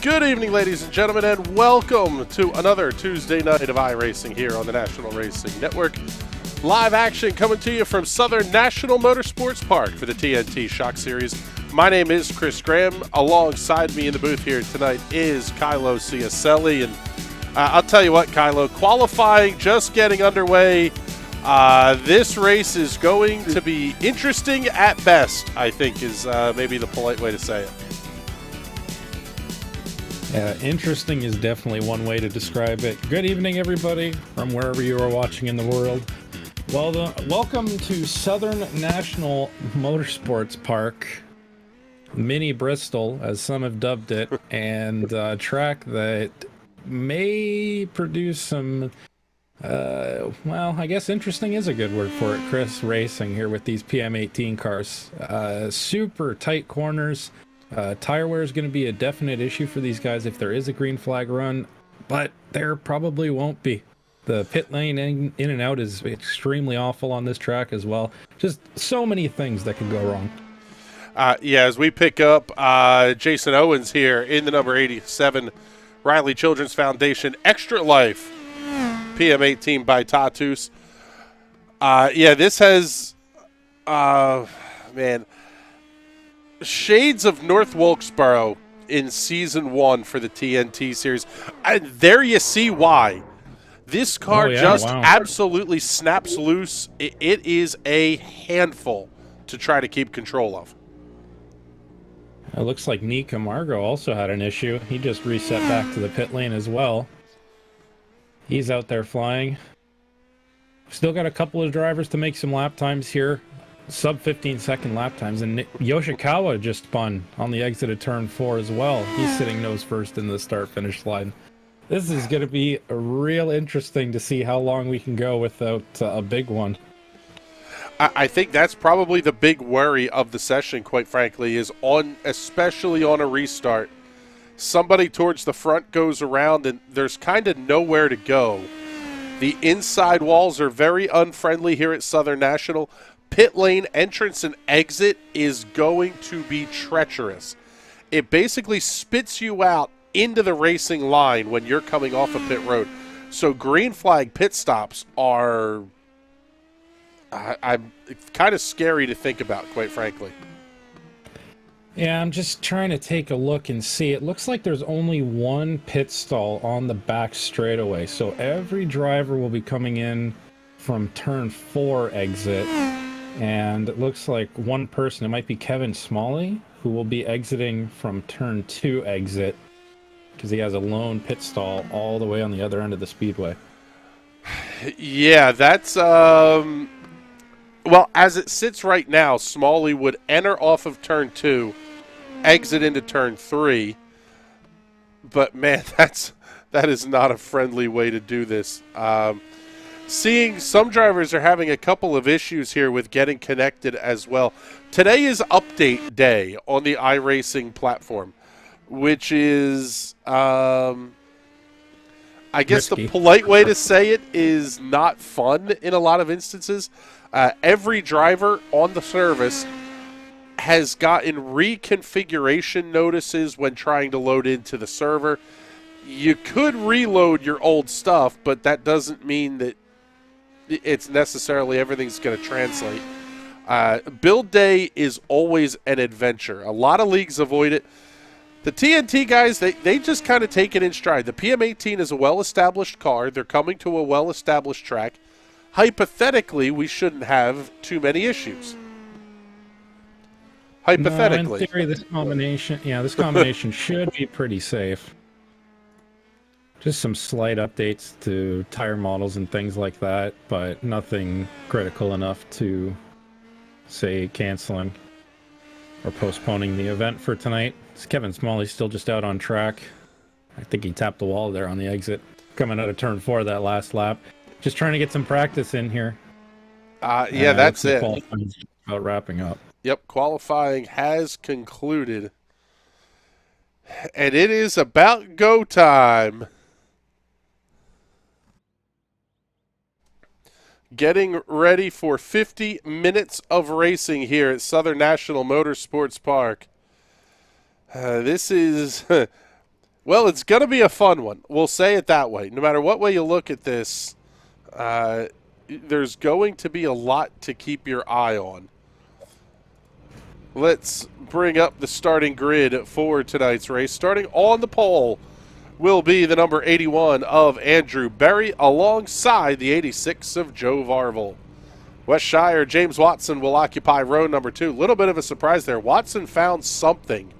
Good evening, ladies and gentlemen, and welcome to another Tuesday night of iRacing here on the National Racing Network. Live action coming to you from Southern National Motorsports Park for the TNT Shock Series. My name is Chris Graham. Alongside me in the booth here tonight is Kylo Ciacelli. And I'll tell you what, Kylo, qualifying just getting underway. This race is going to be interesting at best, I think is maybe the polite way to say it. Yeah, interesting is definitely one way to describe it. Good evening, everybody, from wherever you are watching in the world. Well, welcome to Southern National Motorsports Park, Mini Bristol, as some have dubbed it, and a track that may produce some, well, I guess interesting is a good word for it, Chris, racing here with these PM18 cars. Super tight corners. Tire wear is going to be a definite issue for these guys if there is a green flag run, but there probably won't be. The pit lane in and out is extremely awful on this track as well. Just so many things that could go wrong. Yeah, as we pick up Jason Owens here in the number 87 Riley Children's Foundation Extra Life PM18 by Tatus. Yeah, this has, man, shades of North Wilkesboro in Season 1 for the TNT Series. And there you see why. This car absolutely snaps loose. It is a handful to try to keep control of. It looks like Nick Camargo also had an issue. He just reset back to the pit lane as well. He's out there flying. Still got a couple of drivers to make some lap times here. Sub 15-second lap times. And Yoshikawa just spun on the exit of turn 4 as well. He's sitting nose first in the start-finish line. This is going to be real interesting to see how long we can go without a big one. I think that's probably the big worry of the session, quite frankly, is especially on a restart. Somebody towards the front goes around and there's kind of nowhere to go. The inside walls are very unfriendly here at Southern National. Pit lane entrance and exit is going to be treacherous. It basically spits you out into the racing line when you're coming off a pit road. So green flag pit stops are I'm kind of scary to think about, quite frankly. Yeah, I'm just trying to take a look and see. It looks like there's only one pit stall on the back straightaway. So every driver will be coming in from turn 4 exit. And it looks like one person, it might be Kevin Smalley, who will be exiting from turn 2 exit because he has a lone pit stall all the way on the other end of the speedway. Yeah, that's, well, as it sits right now, Smalley would enter off of turn 2, exit into turn 3. But, man, that is not a friendly way to do this. Seeing some drivers are having a couple of issues here with getting connected as well. Today is update day on the iRacing platform, which is, I guess risky. The polite way to say it is not fun in a lot of instances. Every driver on the service has gotten reconfiguration notices when trying to load into the server. You could reload your old stuff, but that doesn't mean that it's necessarily everything's going to translate. Build day is always an adventure. A lot of leagues avoid it. The TNT guys, they just kind of take it in stride. The PM18 is a well-established car. They're coming to a well-established track. Hypothetically, we shouldn't have too many issues. Hypothetically. No, in theory, this combination should be pretty safe. Just some slight updates to tire models and things like that, but nothing critical enough to, say, canceling or postponing the event for tonight. Kevin Smalley's still just out on track. I think he tapped the wall there on the exit, coming out of turn 4 that last lap. Just trying to get some practice in here. Yeah, that's it. About wrapping up. Yep, qualifying has concluded. And it is about go time. Getting ready for 50 minutes of racing here at Southern National Motorsports Park. This is Well, it's going to be a fun one. We'll say it that way. No matter what way you look at this, there's going to be a lot to keep your eye on. Let's bring up the starting grid for tonight's race. Starting on the pole will be the number 81 of Andrew Berry alongside the 86 of Joe Varvel. Wes Shire, James Watson will occupy row number 2. Little bit of a surprise there. Watson found something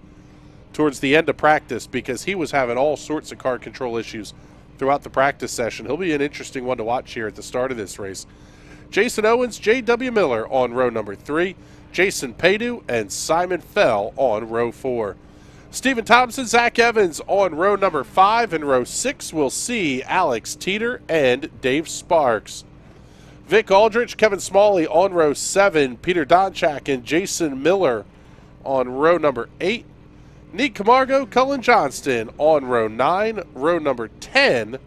towards the end of practice because he was having all sorts of car control issues throughout the practice session. He'll be an interesting one to watch here at the start of this race. Jason Owens, J.W. Miller on row number 3. Jason Padu and Simon Fell on row 4. Stephen Thompson, Zach Evans on row number 5. And row 6 will see Alex Teeter and Dave Sparks. Vic Aldrich, Kevin Smalley on row 7. Peter Donchak and Jason Miller on row number 8. Nick Camargo, Cullen Johnston on row 9. Row number 10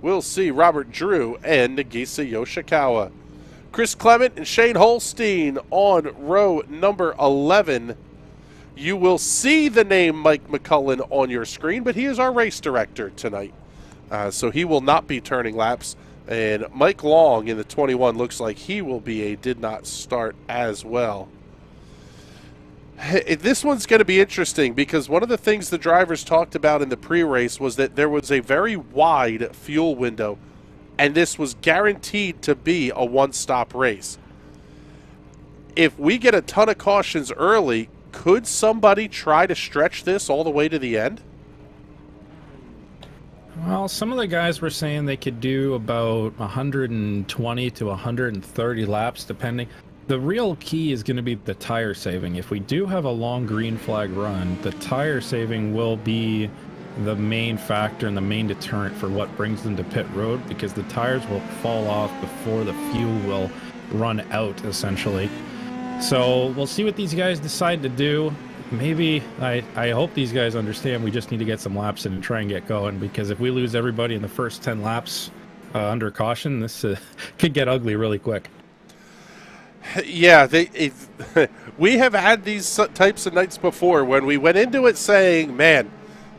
we'll see Robert Drew and Nagisa Oshikawa. Chris Clement and Shane Holstein on row number 11. You will see the name Mike McCullen on your screen, but he is our race director tonight. So he will not be turning laps. And Mike Long in the 21 looks like he will be a did not start as well. This one's going to be interesting because one of the things the drivers talked about in the pre-race was that there was a very wide fuel window, and this was guaranteed to be a one-stop race. If we get a ton of cautions early, could somebody try to stretch this all the way to the end? Well, some of the guys were saying they could do about 120 to 130 laps, depending. The real key is going to be the tire saving. If we do have a long green flag run, the tire saving will be the main factor and the main deterrent for what brings them to pit road, because the tires will fall off before the fuel will run out, essentially. So we'll see what these guys decide to do. Maybe, I hope these guys understand we just need to get some laps in and try and get going, because if we lose everybody in the first 10 laps under caution, this could get ugly really quick. Yeah, we have had these types of nights before when we went into it saying, man,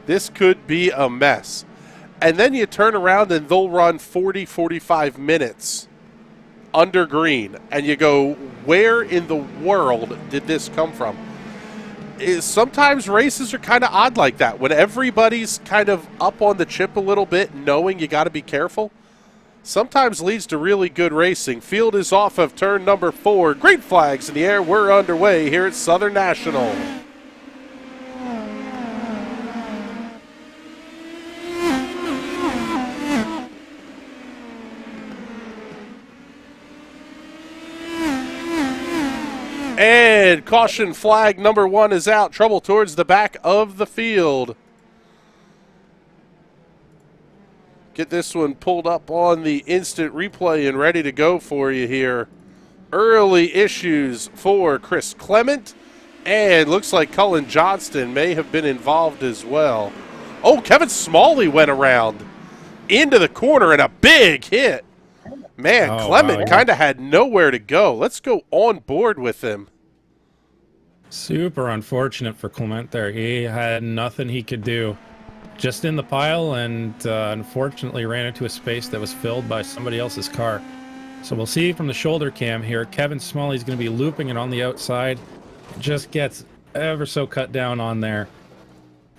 this could be a mess. And then you turn around and they'll run 40, 45 minutes under green. And you go, where in the world did this come from? Sometimes races are kind of odd like that. When everybody's kind of up on the chip a little bit, knowing you got to be careful, sometimes leads to really good racing. Field is off of turn number 4. Green flags in the air. We're underway here at Southern National. And caution flag number 1 is out. Trouble towards the back of the field. Get this one pulled up on the instant replay and ready to go for you here. Early issues for Chris Clement. And looks like Cullen Johnston may have been involved as well. Oh, Kevin Smalley went around into the corner and a big hit. Man, Clement kind of had nowhere to go. Let's go on board with him. Super unfortunate for Clement there. He had nothing he could do. Just in the pile, and unfortunately ran into a space that was filled by somebody else's car. So we'll see from the shoulder cam here. Kevin Smalley's going to be looping it on the outside. Just gets ever so cut down on there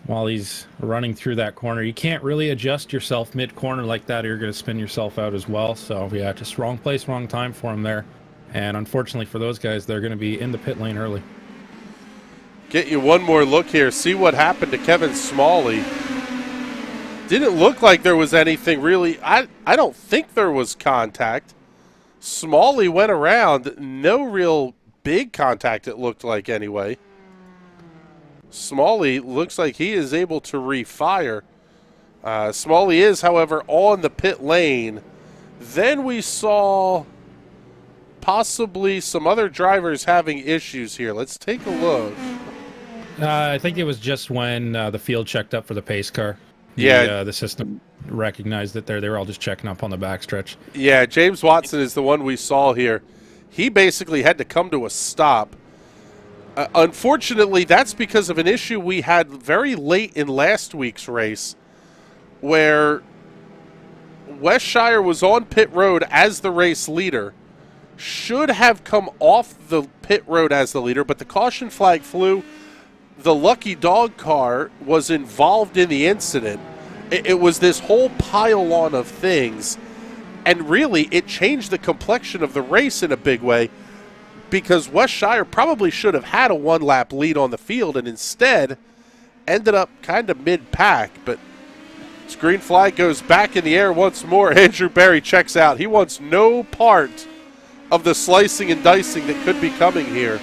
while he's running through that corner. You can't really adjust yourself mid-corner like that, or you're going to spin yourself out as well. So yeah, just wrong place, wrong time for him there. And unfortunately for those guys, they're going to be in the pit lane early. Get you one more look here. See what happened to Kevin Smalley. Didn't look like there was anything really. I don't think there was contact. Smalley went around. No real big contact, it looked like anyway. Smalley looks like he is able to refire. Smalley is, however, on the pit lane. Then we saw possibly some other drivers having issues here. Let's take a look. I think it was just when the field checked up for the pace car. The system recognized that they were all just checking up on the backstretch. Yeah, James Watson is the one we saw here. He basically had to come to a stop. Unfortunately, that's because of an issue we had very late in last week's race. where Wes Shire was on pit road as the race leader, should have come off the pit road as the leader, but the caution flag flew. The Lucky Dog car was involved in the incident. It was this whole pile-on of things, and really it changed the complexion of the race in a big way, because Wes Shire probably should have had a one-lap lead on the field and instead ended up kind of mid-pack. But this green flag goes back in the air once more. Andrew Berry checks out. He wants no part of the slicing and dicing that could be coming here.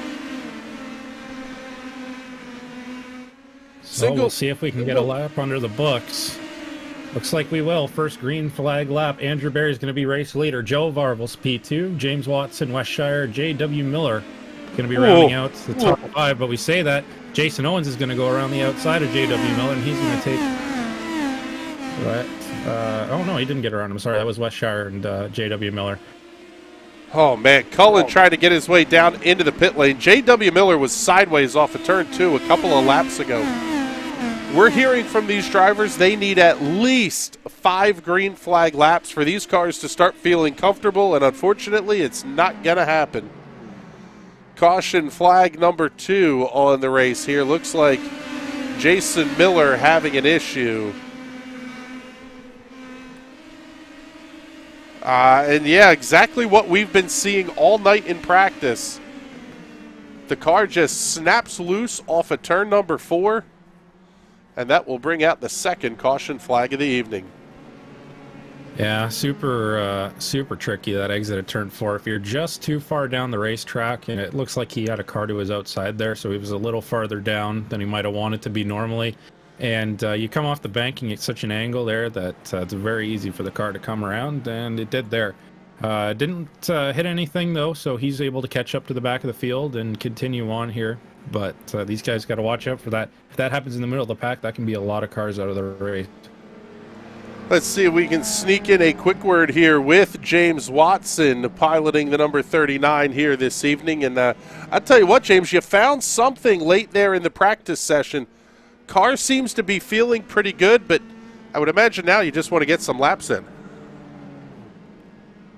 So we'll see if we can get a lap under the books. Looks like we will. First green flag lap. Andrew Berry is going to be race leader. Joe Varvel's P2. James Watson, Wes Shire, J.W. Miller going to be rounding out the top 5. But we say that Jason Owens is going to go around the outside of J.W. Miller, and he's going to take that. Oh, no, he didn't get around him. Sorry, that was Wes Shire and J.W. Miller. Oh, man. Cullen tried to get his way down into the pit lane. J.W. Miller was sideways off of turn 2 a couple of laps ago. We're hearing from these drivers they need at least 5 green flag laps for these cars to start feeling comfortable, and unfortunately, it's not going to happen. Caution flag number 2 on the race here. Looks like Jason Miller having an issue. And yeah, exactly what we've been seeing all night in practice. The car just snaps loose off of turn number 4. And that will bring out the second caution flag of the evening. Yeah, super tricky, that exit at turn 4. If you're just too far down the racetrack, and it looks like he had a car to his outside there, so he was a little farther down than he might have wanted to be normally. And you come off the banking at such an angle there that it's very easy for the car to come around, and it did there. Didn't hit anything, though, so he's able to catch up to the back of the field and continue on here. But these guys got to watch out for that. If that happens in the middle of the pack, that can be a lot of cars out of the race. Let's see if we can sneak in a quick word here with James Watson piloting the number 39 here this evening. And I'll tell you what, James, you found something late there in the practice session. Car seems to be feeling pretty good, but I would imagine now you just want to get some laps in.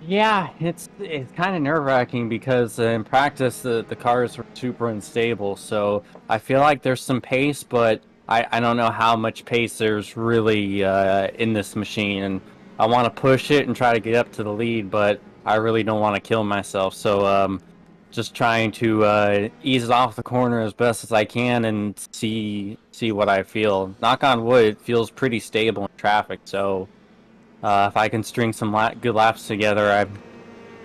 Yeah, it's kind of nerve-wracking because in practice the cars were super unstable, so I feel like there's some pace, but I don't know how much pace there's really in this machine, and I want to push it and try to get up to the lead, but I really don't want to kill myself, so just trying to ease it off the corner as best as I can and see what I feel. Knock on wood, it feels pretty stable in traffic, so if I can string some good laps together, I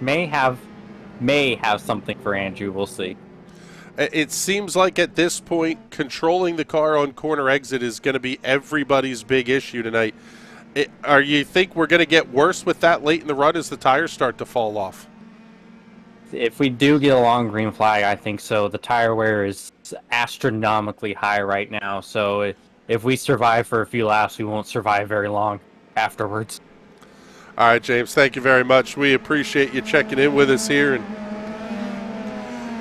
may have something for Andrew. We'll see. It seems like at this point, controlling the car on corner exit is going to be everybody's big issue tonight. You think we're going to get worse with that late in the run as the tires start to fall off? If we do get a long green flag, I think so. The tire wear is astronomically high right now, so if we survive for a few laps, we won't survive very long afterwards. All right, James, thank you very much. We appreciate you checking in with us here and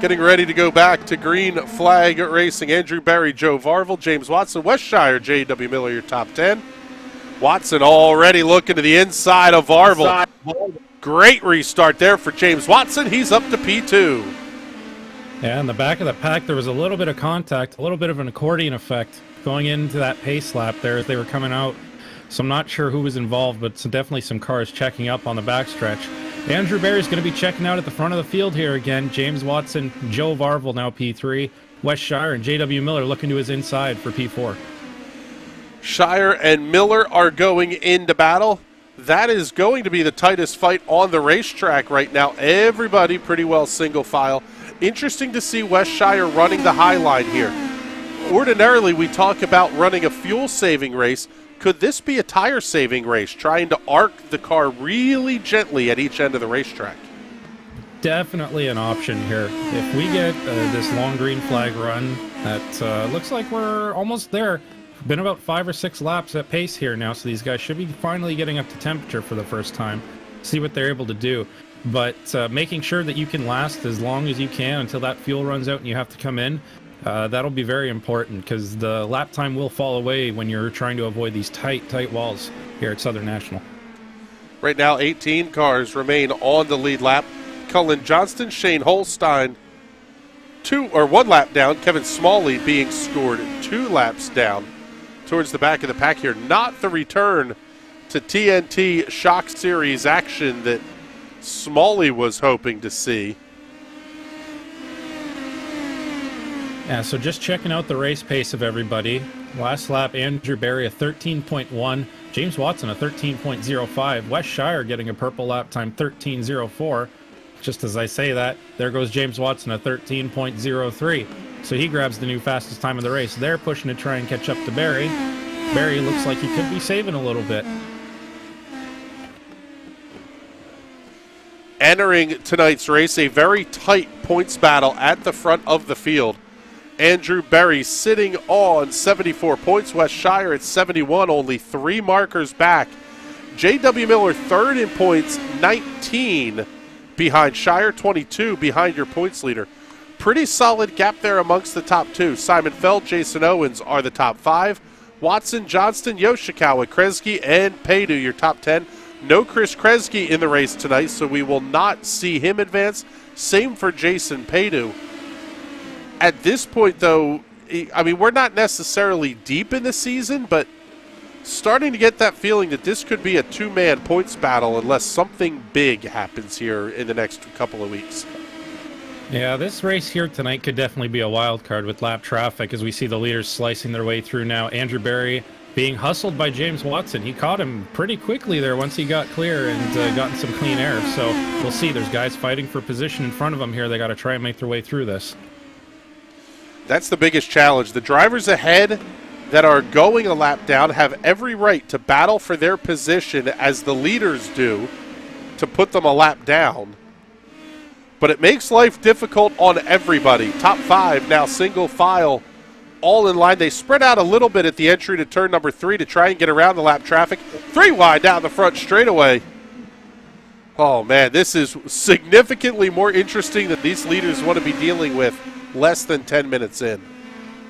getting ready to go back to green flag racing. Andrew Berry, Joe Varvel, James Watson, Wes Shire, J.W. Miller, your top 10. Watson already looking to the inside of Varvel. Great restart there for James Watson. He's up to P2. Yeah, in the back of the pack, there was a little bit of contact, a little bit of an accordion effect going into that pace lap there as they were coming out. So I'm not sure who was involved, but definitely some cars checking up on the backstretch. Andrew Berry is going to be checking out at the front of the field here again. James Watson, Joe Varvel now P3. Wes Shire and J.W. Miller looking to his inside for P4. Shire and Miller are going into battle. That is going to be the tightest fight on the racetrack right now. Everybody pretty well single file. Interesting to see Wes Shire running the high line here. Ordinarily, we talk about running a fuel-saving race. Could this be a tire-saving race, trying to arc the car really gently at each end of the racetrack? Definitely an option here. If we get this long green flag run, that looks like we're almost there. Been about 5 or 6 laps at pace here now, so these guys should be finally getting up to temperature for the first time. See what they're able to do. But making sure that you can last as long as you can until that fuel runs out and you have to come in. That'll be very important because the lap time will fall away when you're trying to avoid these tight walls here at Southern National. Right now, 18 cars remain on the lead lap. Cullen Johnston, Shane Holstein, 1 lap down. Kevin Smalley being scored 2 laps down towards the back of the pack here. Not the return to TNT Shock Series action that Smalley was hoping to see. Yeah, so just checking out the race pace of everybody. Last lap, Andrew Berry a 13.1, James Watson a 13.05, Wes Shire getting a purple lap time 13.04. Just as I say that, there goes James Watson a 13.03. So he grabs the new fastest time of the race. They're pushing to try and catch up to Berry. Berry looks like he could be saving a little bit. Entering tonight's race, a very tight points battle at the front of the field. Andrew Berry sitting on 74 points. Wes Shire at 71, only 3 markers back. J.W. Miller third in points, 19 behind Shire, 22 behind your points leader. Pretty solid gap there amongst the top 2. Simon Feld, Jason Owens are the top 5. Watson, Johnston, Yoshikawa, Kresge, and Paydu, your top 10. No Chris Kresge in the race tonight, so we will not see him advance. Same for Jason Paydu. At this point, though, I mean, we're not necessarily deep in the season, but starting to get that feeling that this could be a 2-man points battle unless something big happens here in the next couple of weeks. Yeah, this race here tonight could definitely be a wild card with lap traffic as we see the leaders slicing their way through now. Andrew Berry being hustled by James Watson. He caught him pretty quickly there once he got clear and gotten some clean air. So we'll see. There's guys fighting for position in front of him here. They got to try and make their way through this. That's the biggest challenge. The drivers ahead that are going a lap down have every right to battle for their position as the leaders do to put them a lap down. But it makes life difficult on everybody. Top 5 now single file, all in line. They spread out a little bit at the entry to turn number 3 to try and get around the lap traffic. 3 wide down the front straightaway. Oh, man, this is significantly more interesting than these leaders want to be dealing with less than 10 minutes in.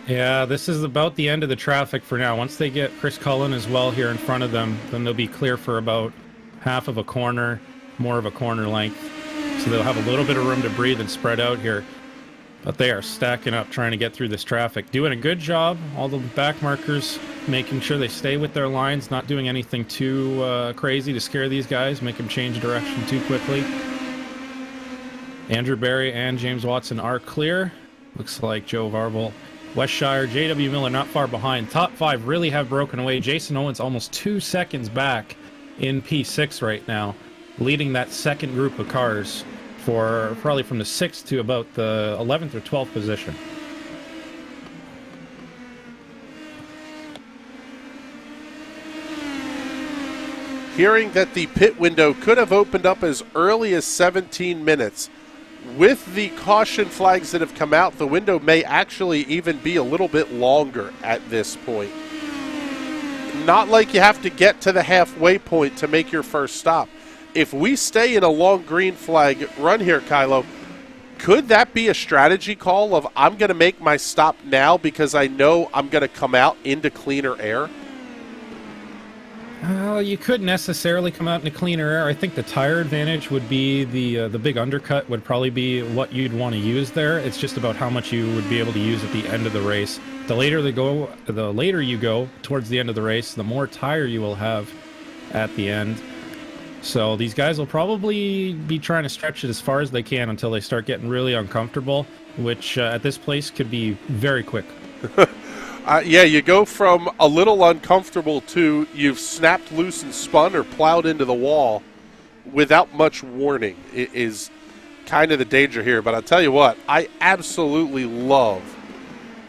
Yeah, this is about the end of the traffic for now. Once they get Chris Cullen as well here in front of them, then they'll be clear for about half of a corner, more of a corner length. So they'll have a little bit of room to breathe and spread out here. But they are stacking up trying to get through this traffic. Doing a good job, all the back markers making sure they stay with their lines, not doing anything too crazy to scare these guys, make them change direction too quickly. Andrew Berry and James Watson are clear. Looks like Joe Varvel, Wes Shire, J.W. Miller not far behind. Top 5 really have broken away. Jason Owens almost 2 seconds back in P6 right now, leading that second group of cars for probably from the 6th to about the 11th or 12th position. Hearing that the pit window could have opened up as early as 17 minutes. With the caution flags that have come out, the window may actually even be a little bit longer at this point. Not like you have to get to the halfway point to make your first stop. If we stay in a long green flag run here, Kylo, could that be a strategy call of I'm going to make my stop now because I know I'm going to come out into cleaner air? You couldn't necessarily come out in a cleaner air. I think the tire advantage would be the big undercut would probably be what you'd want to use there. It's just about how much you would be able to use at the end of the race. The later you go towards the end of the race, the more tire you will have at the end. So these guys will probably be trying to stretch it as far as they can until they start getting really uncomfortable, which at this place could be very quick. Yeah, you go from a little uncomfortable to you've snapped loose and spun or plowed into the wall without much warning. It is kind of the danger here. But I'll tell you what, I absolutely love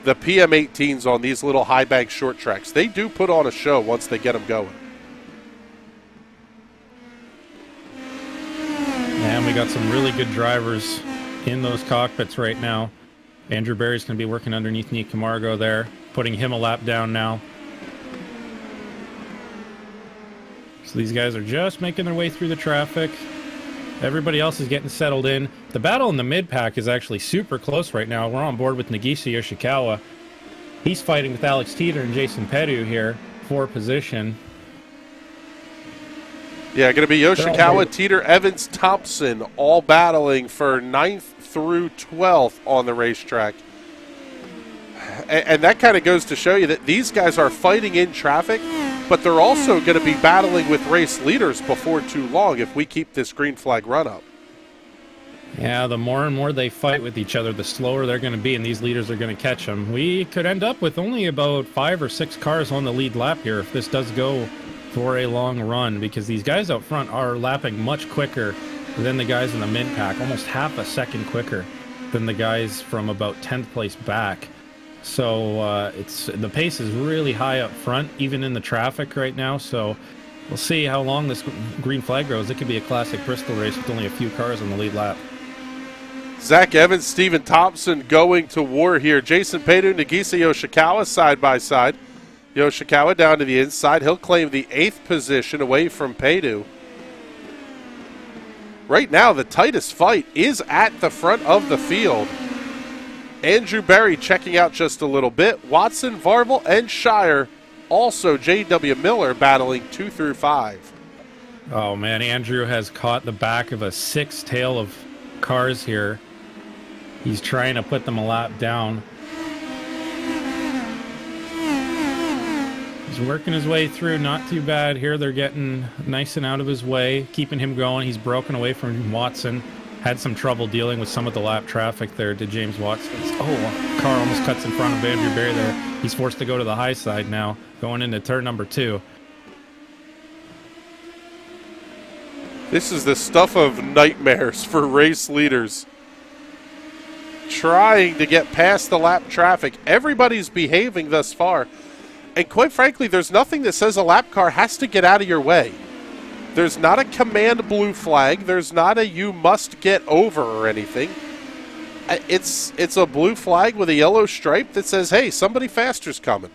the PM18s on these little high bank short tracks. They do put on a show once they get them going. And we got some really good drivers in those cockpits right now. Andrew Berry's going to be working underneath Nick Camargo there, putting him a lap down now. So these guys are just making their way through the traffic. Everybody else is getting settled in. The battle in the mid-pack is actually super close right now. We're on board with Nagisi Oshikawa. He's fighting with Alex Teeter and Jason Pedu here for position. Yeah, going to be Yoshikawa, Teeter, Evans, Thompson, all battling for 9th through 12th on the racetrack. And that kind of goes to show you that these guys are fighting in traffic, but they're also going to be battling with race leaders before too long if we keep this green flag run up. Yeah, the more and more they fight with each other, the slower they're going to be, and these leaders are going to catch them. We could end up with only about 5 or 6 cars on the lead lap here if this does go for a long run, because these guys out front are lapping much quicker than the guys in the mid-pack, almost half a second quicker than the guys from about 10th place back. So the pace is really high up front, even in the traffic right now. So we'll see how long this green flag goes. It could be a classic Bristol race with only a few cars on the lead lap. Zach Evans, Stephen Thompson going to war here. Jason Pedu, Nagisi Oshikawa side by side. Yoshikawa down to the inside. He'll claim the 8th position away from Pedu. Right now, the tightest fight is at the front of the field. Andrew Berry checking out just a little bit. Watson, Varvel, and Shire. Also, J.W. Miller battling 2 through 5. Oh, man, Andrew has caught the back of a 6 tail of cars here. He's trying to put them a lap down. He's working his way through, not too bad here. They're getting nice and out of his way, keeping him going. He's broken away from Watson. Had some trouble dealing with some of the lap traffic there to James Watson. Oh, car almost cuts in front of Andrew Berry there. He's forced to go to the high side now, going into turn number 2. This is the stuff of nightmares for race leaders. Trying to get past the lap traffic. Everybody's behaving thus far. And quite frankly, there's nothing that says a lap car has to get out of your way. There's not a command blue flag. There's not a you must get over or anything. It's a blue flag with a yellow stripe that says, hey, somebody faster's coming.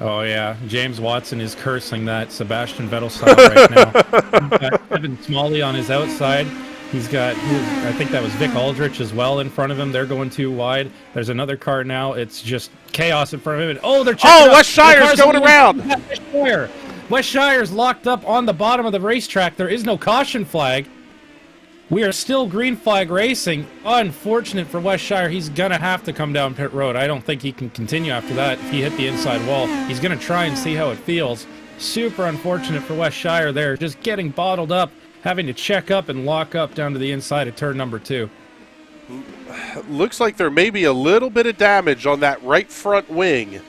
Oh, yeah. James Watson is cursing that Sebastian Vettel style right now. He's got Kevin Smalley on his outside. He's got, I think that was Vic Aldrich as well in front of him. They're going too wide. There's another car now. It's just chaos in front of him. And, they're checking Wes Shire's going around. Wes Shire's locked up on the bottom of the racetrack. There is no caution flag. We are still green flag racing. Unfortunate for Wes Shire. He's going to have to come down pit road. I don't think he can continue after that. If he hit the inside wall, he's going to try and see how it feels. Super unfortunate for Wes Shire there. Just getting bottled up, having to check up and lock up down to the inside of turn number 2. Looks like there may be a little bit of damage on that right front wing.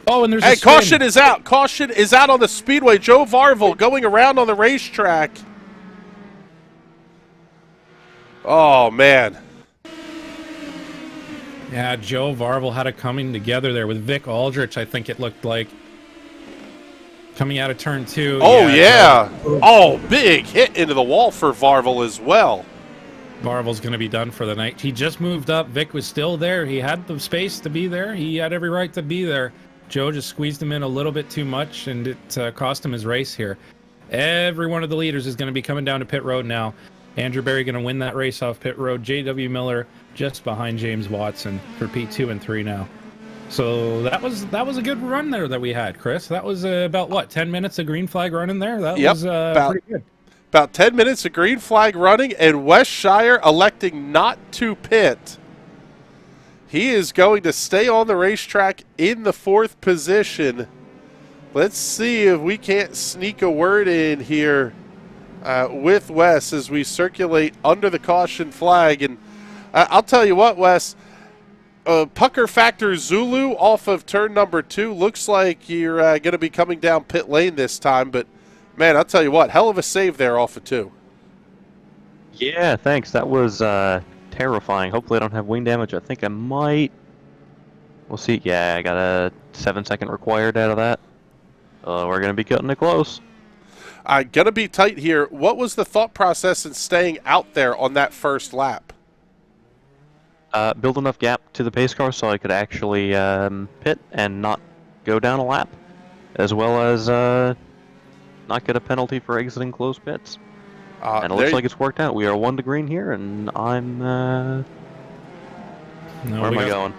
Oh, and there's a spin. Caution is out. Caution is out on the speedway. Joe Varvel going around on the racetrack. Oh, man. Yeah, Joe Varvel had it coming together there with Vic Aldrich, I think it looked like. Coming out of turn 2. Oh, yeah. Oh, big hit into the wall for Varvel as well. Varvel's going to be done for the night. He just moved up. Vic was still there. He had the space to be there. He had every right to be there. Joe just squeezed him in a little bit too much, and it cost him his race here. Every one of the leaders is going to be coming down to pit road now. Andrew Berry going to win that race off pit road. J.W. Miller just behind James Watson for P2 and 3 now. So that was a good run there that we had, Chris. That was about, what, 10 minutes of green flag running there? That was pretty good. About 10 minutes of green flag running, and Wes Shire electing not to pit. He is going to stay on the racetrack in the 4th position. Let's see if we can't sneak a word in here with Wes as we circulate under the caution flag. And I'll tell you what, Wes, Pucker Factor Zulu off of turn number 2 looks like you're going to be coming down pit lane this time. But, man, I'll tell you what, hell of a save there off of 2. Yeah, thanks. That was terrifying. Hopefully I don't have wing damage. I think I might. We'll see. Yeah, I got a 7-second required out of that. We're going to be cutting it close. Going to be tight here. What was the thought process in staying out there on that first lap? Build enough gap to the pace car so I could actually pit and not go down a lap, as well as not get a penalty for exiting closed pits. And it looks like it's worked out. We are 1 to green here, and I'm... No, where am I going?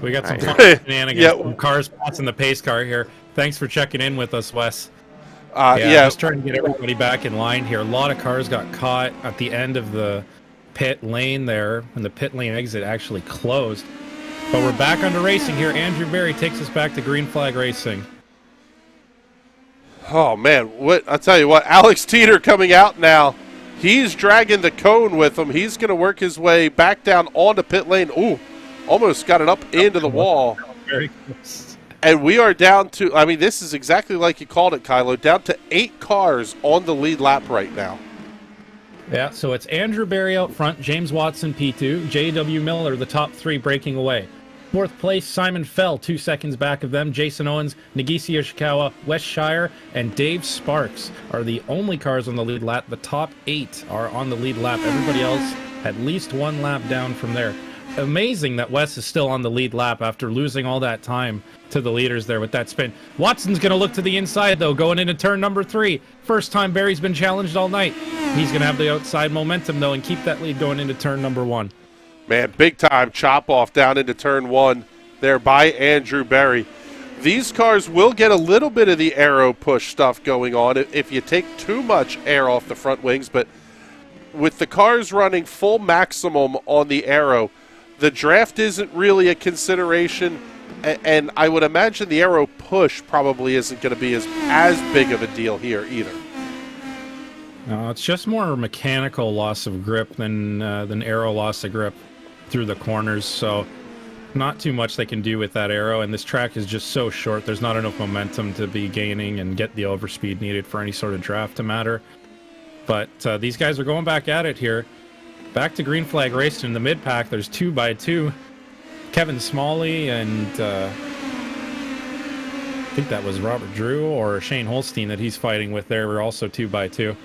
We got some Right. fun shenanigans. Yeah. Some cars passing the pace car here. Thanks for checking in with us, Wes. Yeah, Just trying to get everybody back in line here. A lot of cars got caught at the end of the pit lane there, when the pit lane exit actually closed. But we're back under racing here. Andrew Berry takes us back to green flag racing. Oh, man. I'll tell you what, Alex Teeter coming out now. He's dragging the cone with him. He's going to work his way back down onto pit lane. Ooh, almost got it up into the wall. Very close. And we are down to, I mean, this is exactly like you called it, Kylo, down to 8 cars on the lead lap right now. Yeah, so it's Andrew Berry out front, James Watson P2, J.W. Miller, the top 3 breaking away. 4th place, Simon Fell, 2 seconds back of them. Jason Owens, Nagisi Oshikawa, Wes Shire, and Dave Sparks are the only cars on the lead lap. The top 8 are on the lead lap. Everybody else at least 1 lap down from there. Amazing that Wes is still on the lead lap after losing all that time to the leaders there with that spin. Watson's going to look to the inside, though, going into turn number 3. First time Barry's been challenged all night. He's going to have the outside momentum, though, and keep that lead going into turn number 1. Man, big time chop off down into turn 1 there by Andrew Berry. These cars will get a little bit of the aero push stuff going on if you take too much air off the front wings, but with the cars running full maximum on the aero, the draft isn't really a consideration, and I would imagine the aero push probably isn't going to be as big of a deal here either. No, it's just more mechanical loss of grip than aero loss of grip through the corners, so not too much they can do with that aero, and this track is just so short. There's not enough momentum to be gaining and get the overspeed needed for any sort of draft to matter. But these guys are going back at it here. Back to green flag racing in the mid-pack. There's 2x2. Kevin Smalley and I think that was Robert Drew or Shane Holstein that he's fighting with there. We're also 2x2.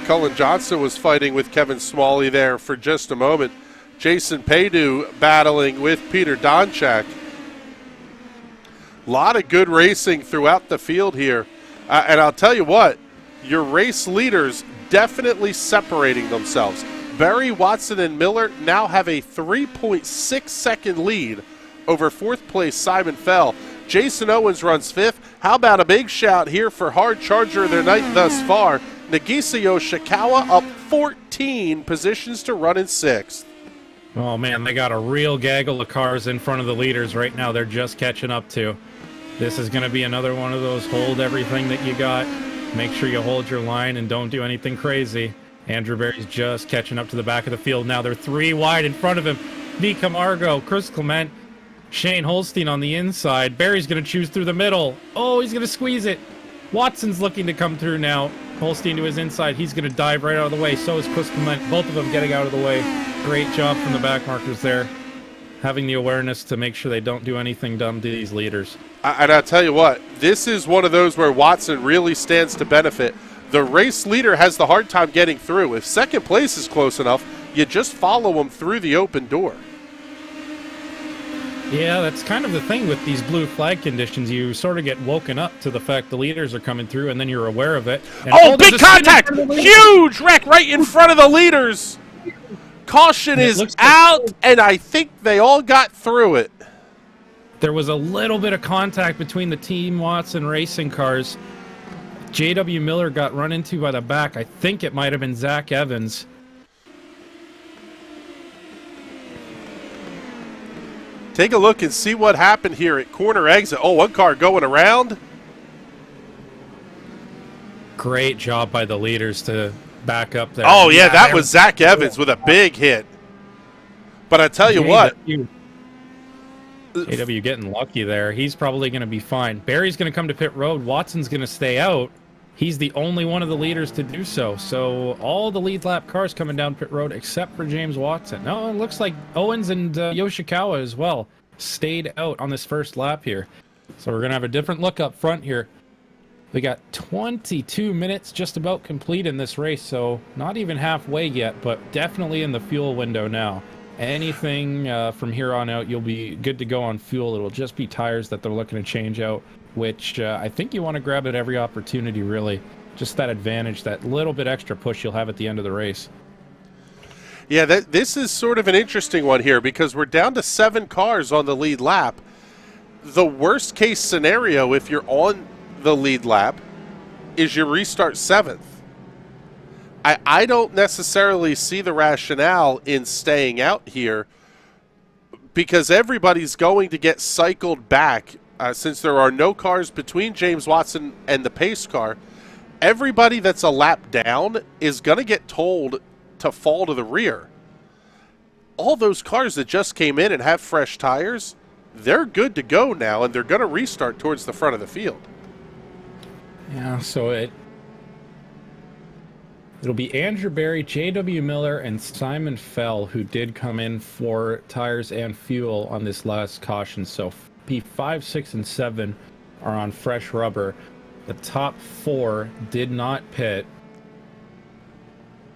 Cullen Johnson was fighting with Kevin Smalley there for just a moment. Jason Paydu battling with Peter Donchak. A lot of good racing throughout the field here. And I'll tell you what, your race leaders definitely separating themselves. Berry, Watson, and Miller now have a 3.6 second lead over 4th place Simon Fell. Jason Owens runs 5th. How about a big shout here for hard charger of their night thus far? Nagisi Oshikawa up 14 positions to run in 6th. Oh man, they got a real gaggle of cars in front of the leaders right now. They're just catching up to. This is going to be another one of those hold everything that you got. Make sure you hold your line and don't do anything crazy. Andrew Berry's just catching up to the back of the field now. They're 3 wide in front of him. V. Camargo, Chris Clement, Shane Holstein on the inside. Berry's going to choose through the middle. Oh, he's going to squeeze it. Watson's looking to come through now. Holstein to his inside. He's going to dive right out of the way. So is Chris Clement. Both of them getting out of the way. Great job from the back markers there. Having the awareness to make sure they don't do anything dumb to these leaders. And I'll tell you what, this is one of those where Watson really stands to benefit. The race leader has the hard time getting through. If second place is close enough, you just follow him through the open door. Yeah, that's kind of the thing with these blue flag conditions. You sort of get woken up to the fact the leaders are coming through, and then you're aware of it. And big contact! Huge wreck right in front of the leaders. Caution is out, and I think they all got through it. There was a little bit of contact between the Team Watson racing cars. J.W. Miller got run into by the back. I think it might have been Zach Evans. Take a look and see what happened here at corner exit. Oh, one car going around. Great job by the leaders to back up there. Oh, yeah, that was Zach Evans with a big hit. But I tell you what. AW getting lucky there. He's probably going to be fine. Barry's going to come to pit road. Watson's going to stay out. He's the only one of the leaders to do so. So all the lead lap cars coming down pit road except for James Watson. No, it looks like Owens and Yoshikawa as well stayed out on this first lap here. So we're going to have a different look up front here. We got 22 minutes just about complete in this race, so not even halfway yet, but definitely in the fuel window now. anything from here on out, you'll be good to go on fuel. It'll just be tires that they're looking to change out, which I think you want to grab at every opportunity, really. Just that advantage, that little bit extra push you'll have at the end of the race. Yeah, this is sort of an interesting one here because we're down to 7 cars on the lead lap. The worst case scenario, if you're on the lead lap, is you restart 7th. I don't necessarily see the rationale in staying out here because everybody's going to get cycled back since there are no cars between James Watson and the pace car. Everybody that's a lap down is going to get told to fall to the rear. All those cars that just came in and have fresh tires, they're good to go now, and they're going to restart towards the front of the field. Yeah, so it'll be Andrew Barry, J.W. Miller, and Simon Fell who did come in for tires and fuel on this last caution. So P5, 6, and 7 are on fresh rubber. The top 4 did not pit.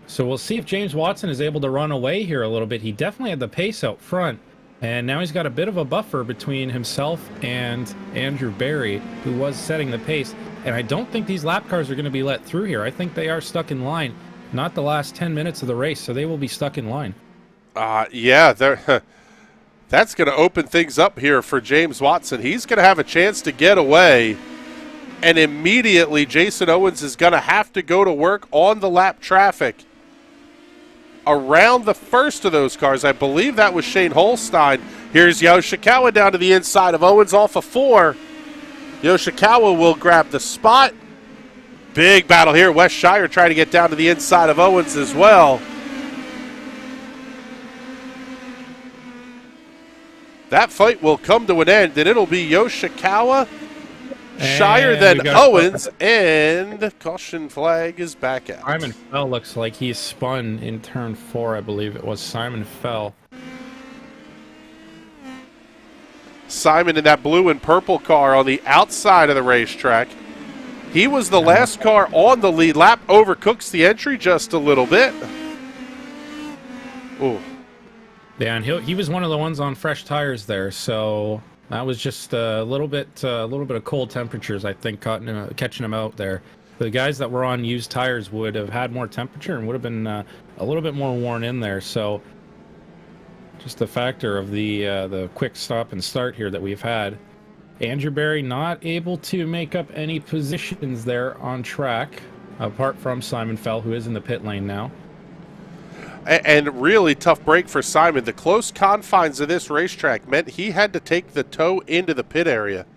So we'll see if James Watson is able to run away here a little bit. He definitely had the pace out front, and now he's got a bit of a buffer between himself and Andrew Barry, who was setting the pace. And I don't think these lap cars are going to be let through here. I think they are stuck in line. Not the last 10 minutes of the race, so they will be stuck in line. Yeah, that's going to open things up here for James Watson. He's going to have a chance to get away, and immediately Jason Owens is going to have to go to work on the lap traffic around the first of those cars. I believe that was Shane Holstein. Here's Yoshikawa down to the inside of Owens off of 4. Yoshikawa will grab the spot. Big battle here. Wes Shire trying to get down to the inside of Owens as well. That fight will come to an end, and it'll be Yoshikawa, Shire, then Owens, and caution flag is back out. Simon Fell looks like he's spun in turn 4, I believe it was. Simon Fell. Simon in that blue and purple car on the outside of the racetrack. He was the last car on the lead lap. Overcooks the entry just a little bit. Ooh. Yeah, and he was one of the ones on fresh tires there, so that was just a little bit of cold temperatures, I think, catching him out there. The guys that were on used tires would have had more temperature and would have been a little bit more worn in there. So just the factor of the quick stop and start here that we've had. Andrew Barry not able to make up any positions there on track, apart from Simon Fell, who is in the pit lane now. And really tough break for Simon. The close confines of this racetrack meant he had to take the tow into the pit area.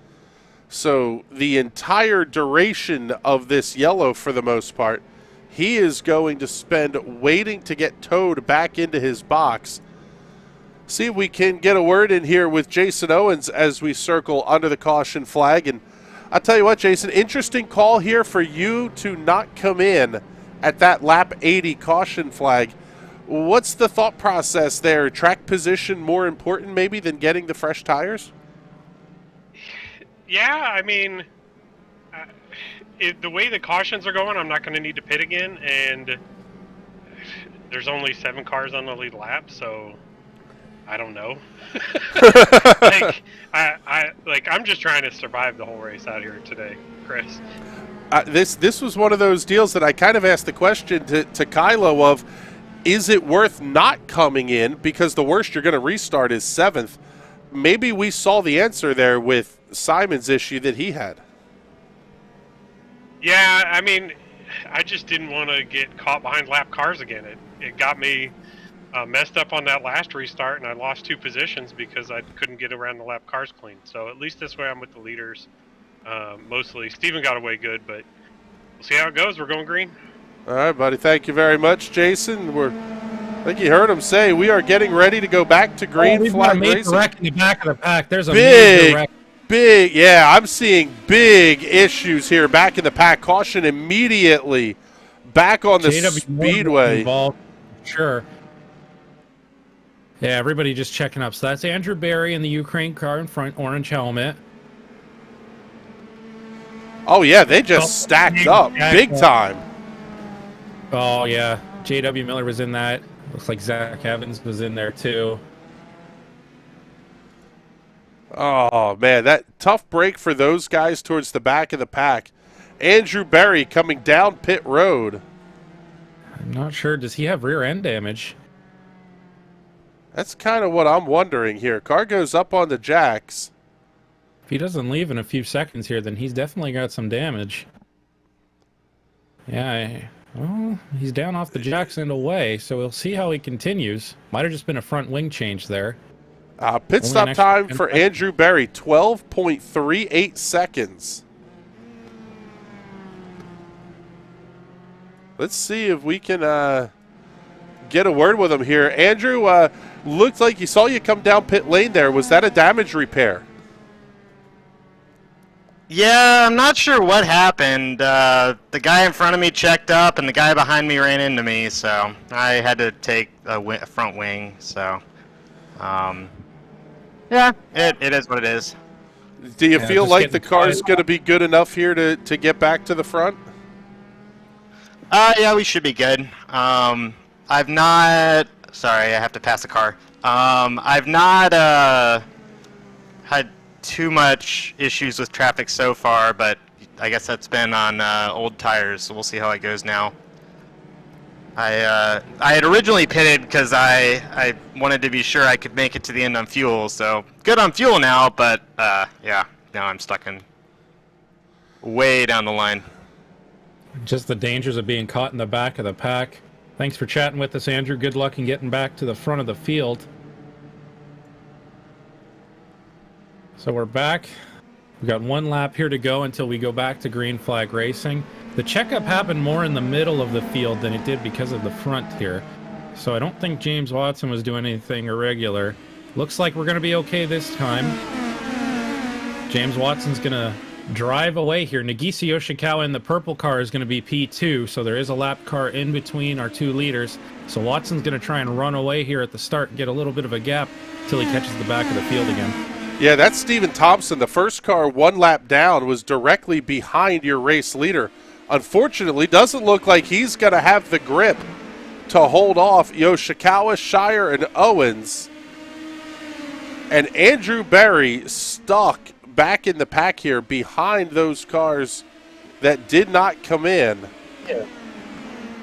So the entire duration of this yellow, for the most part, he is going to spend waiting to get towed back into his box. See if we can get a word in here with Jason Owens as we circle under the caution flag. And I'll tell you what, Jason, interesting call here for you to not come in at that lap 80 caution flag. What's the thought process there? Track position more important maybe than getting the fresh tires? Yeah, I mean, the way the cautions are going, I'm not going to need to pit again, and there's only 7 cars on the lead lap, so I don't know. I'm just trying to survive the whole race out here today, Chris. This was one of those deals that I kind of asked the question to Kylo of, is it worth not coming in because the worst you're going to restart is 7th? Maybe we saw the answer there with Simon's issue that he had. Yeah, I mean, I just didn't want to get caught behind lap cars again. It got me messed up on that last restart, and I lost 2 positions because I couldn't get around the lap cars clean. So at least this way I'm with the leaders mostly. Steven got away good, but we'll see how it goes. We're going green. All right, buddy. Thank you very much, Jason. I think you heard him say we are getting ready to go back to green flag racing. Wreck in the back of the pack. There's a major wreck. Yeah, I'm seeing big issues here back in the pack. Caution immediately back on the speedway. Involved. Sure. Yeah, everybody just checking up. So that's Andrew Barry in the Ukraine car in front, orange helmet. Oh, yeah, they just stacked up big time. Oh, yeah. J.W. Miller was in that. Looks like Zach Evans was in there too. Oh, man, that tough break for those guys towards the back of the pack. Andrew Berry coming down pit road. I'm not sure. Does he have rear end damage? That's kind of what I'm wondering here. Car goes up on the jacks. If he doesn't leave in a few seconds here, then he's definitely got some damage. Yeah, well, he's down off the jacks and away, so we'll see how he continues. Might have just been a front wing change there. Pit stop time for Andrew Berry, 12.38 seconds. Let's see if we can get a word with him here. Andrew, looked like he saw you come down pit lane there. Was that a damage repair? Yeah, I'm not sure what happened. The guy in front of me checked up, and the guy behind me ran into me, so I had to take a front wing. So, yeah, it is what it is. Do you feel like the car's going to be good enough here to get back to the front? Yeah, we should be good. I've not... Sorry, I have to pass the car. I've not had too much issues with traffic so far, but I guess that's been on old tires, so we'll see how it goes now. I had originally pitted because I wanted to be sure I could make it to the end on fuel, so good on fuel now, but yeah, now I'm stuck in way down the line. Just the dangers of being caught in the back of the pack. Thanks for chatting with us, Andrew. Good luck in getting back to the front of the field. So we're back. We've got one lap here to go until we go back to green flag racing. The checkup happened more in the middle of the field than it did because of the front here. So I don't think James Watson was doing anything irregular. Looks like we're going to be okay this time. James Watson's going to drive away here. Nagisi Oshikawa in the purple car is going to be P2, so there is a lap car in between our two leaders. So Watson's going to try and run away here at the start and get a little bit of a gap until he catches the back of the field again. Yeah, that's Stephen Thompson. The first car one lap down was directly behind your race leader. Unfortunately, doesn't look like he's going to have the grip to hold off Yoshikawa, Shire, and Owens. And Andrew Berry stuck back in the pack here behind those cars that did not come in. Yeah.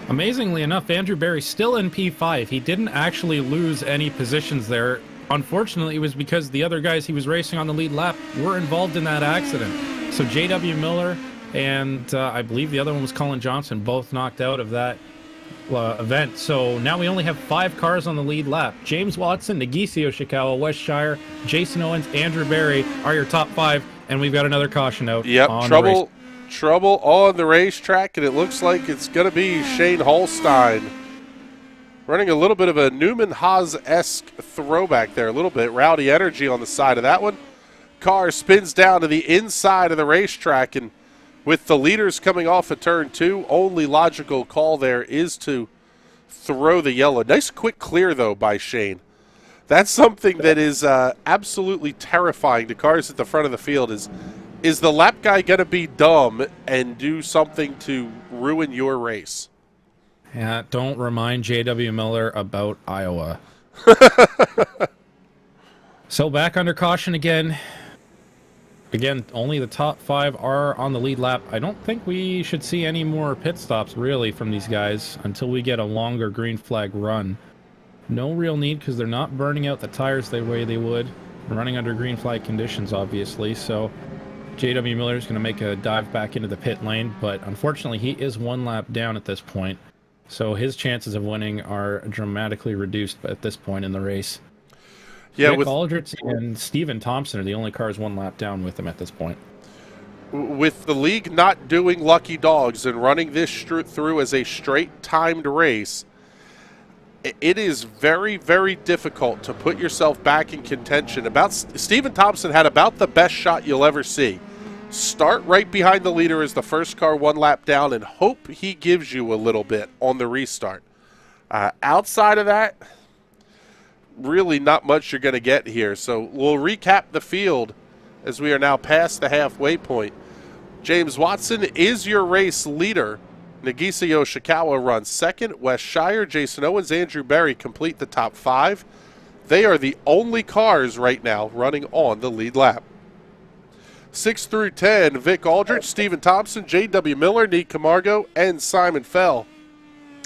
Amazingly enough, Andrew Berry's still in P5. He didn't actually lose any positions there. Unfortunately, it was because the other guys he was racing on the lead lap were involved in that accident. So J.W. Miller and I believe the other one was Colin Johnson, both knocked out of that event. So now we only have 5 cars on the lead lap. James Watson, Nagisi Oshikawa, Wes Shire, Jason Owens, Andrew Berry are your top 5, and we've got another caution out. Yep, trouble on the racetrack, and it looks like it's going to be Shane Holstein. Running a little bit of a Newman Haas-esque throwback there, a little bit. Rowdy energy on the side of that one. Car spins down to the inside of the racetrack, and with the leaders coming off of turn 2, only logical call there is to throw the yellow. Nice quick clear, though, by Shane. That's something that is absolutely terrifying to cars at the front of the field. Is the lap guy going to be dumb and do something to ruin your race? Yeah, don't remind J.W. Miller about Iowa. So back under caution again. Again, only the top 5 are on the lead lap. I don't think we should see any more pit stops, really, from these guys until we get a longer green flag run. No real need because they're not burning out the tires the way they would. Running under green flag conditions, obviously. So J.W. Miller is going to make a dive back into the pit lane, but unfortunately he is 1 lap down at this point. So his chances of winning are dramatically reduced at this point in the race. Yeah, Rick Aldrich and Stephen Thompson are the only cars 1 lap down with him at this point. With the league not doing lucky dogs and running this through as a straight timed race, it is very, very difficult to put yourself back in contention. Stephen Thompson had about the best shot you'll ever see. Start right behind the leader as the first car 1 lap down and hope he gives you a little bit on the restart. Outside of that, really not much you're going to get here. So we'll recap the field as we are now past the halfway point. James Watson is your race leader. Nagisi Oshikawa runs second. Wes Shire, Jason Owens, Andrew Berry complete the top 5. They are the only cars right now running on the lead lap. 6 through 10, Vic Aldrich, Stephen Thompson, J.W. Miller, Nick Camargo, and Simon Fell.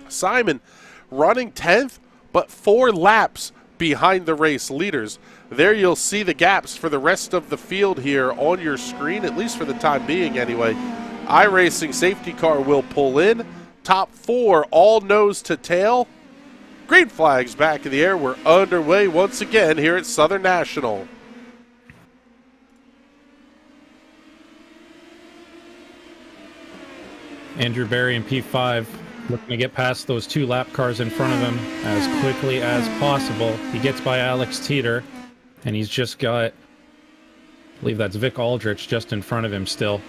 Simon running 10th, but 4 laps behind the race leaders. There you'll see the gaps for the rest of the field here on your screen, at least for the time being anyway. iRacing safety car will pull in. Top 4 all nose to tail. Green flags back in the air. We're underway once again here at Southern National. Andrew Berry in P5 looking to get past those 2 lap cars in front of him as quickly as possible. He gets by Alex Teeter, and he's just got, I believe that's Vic Aldrich just in front of him still.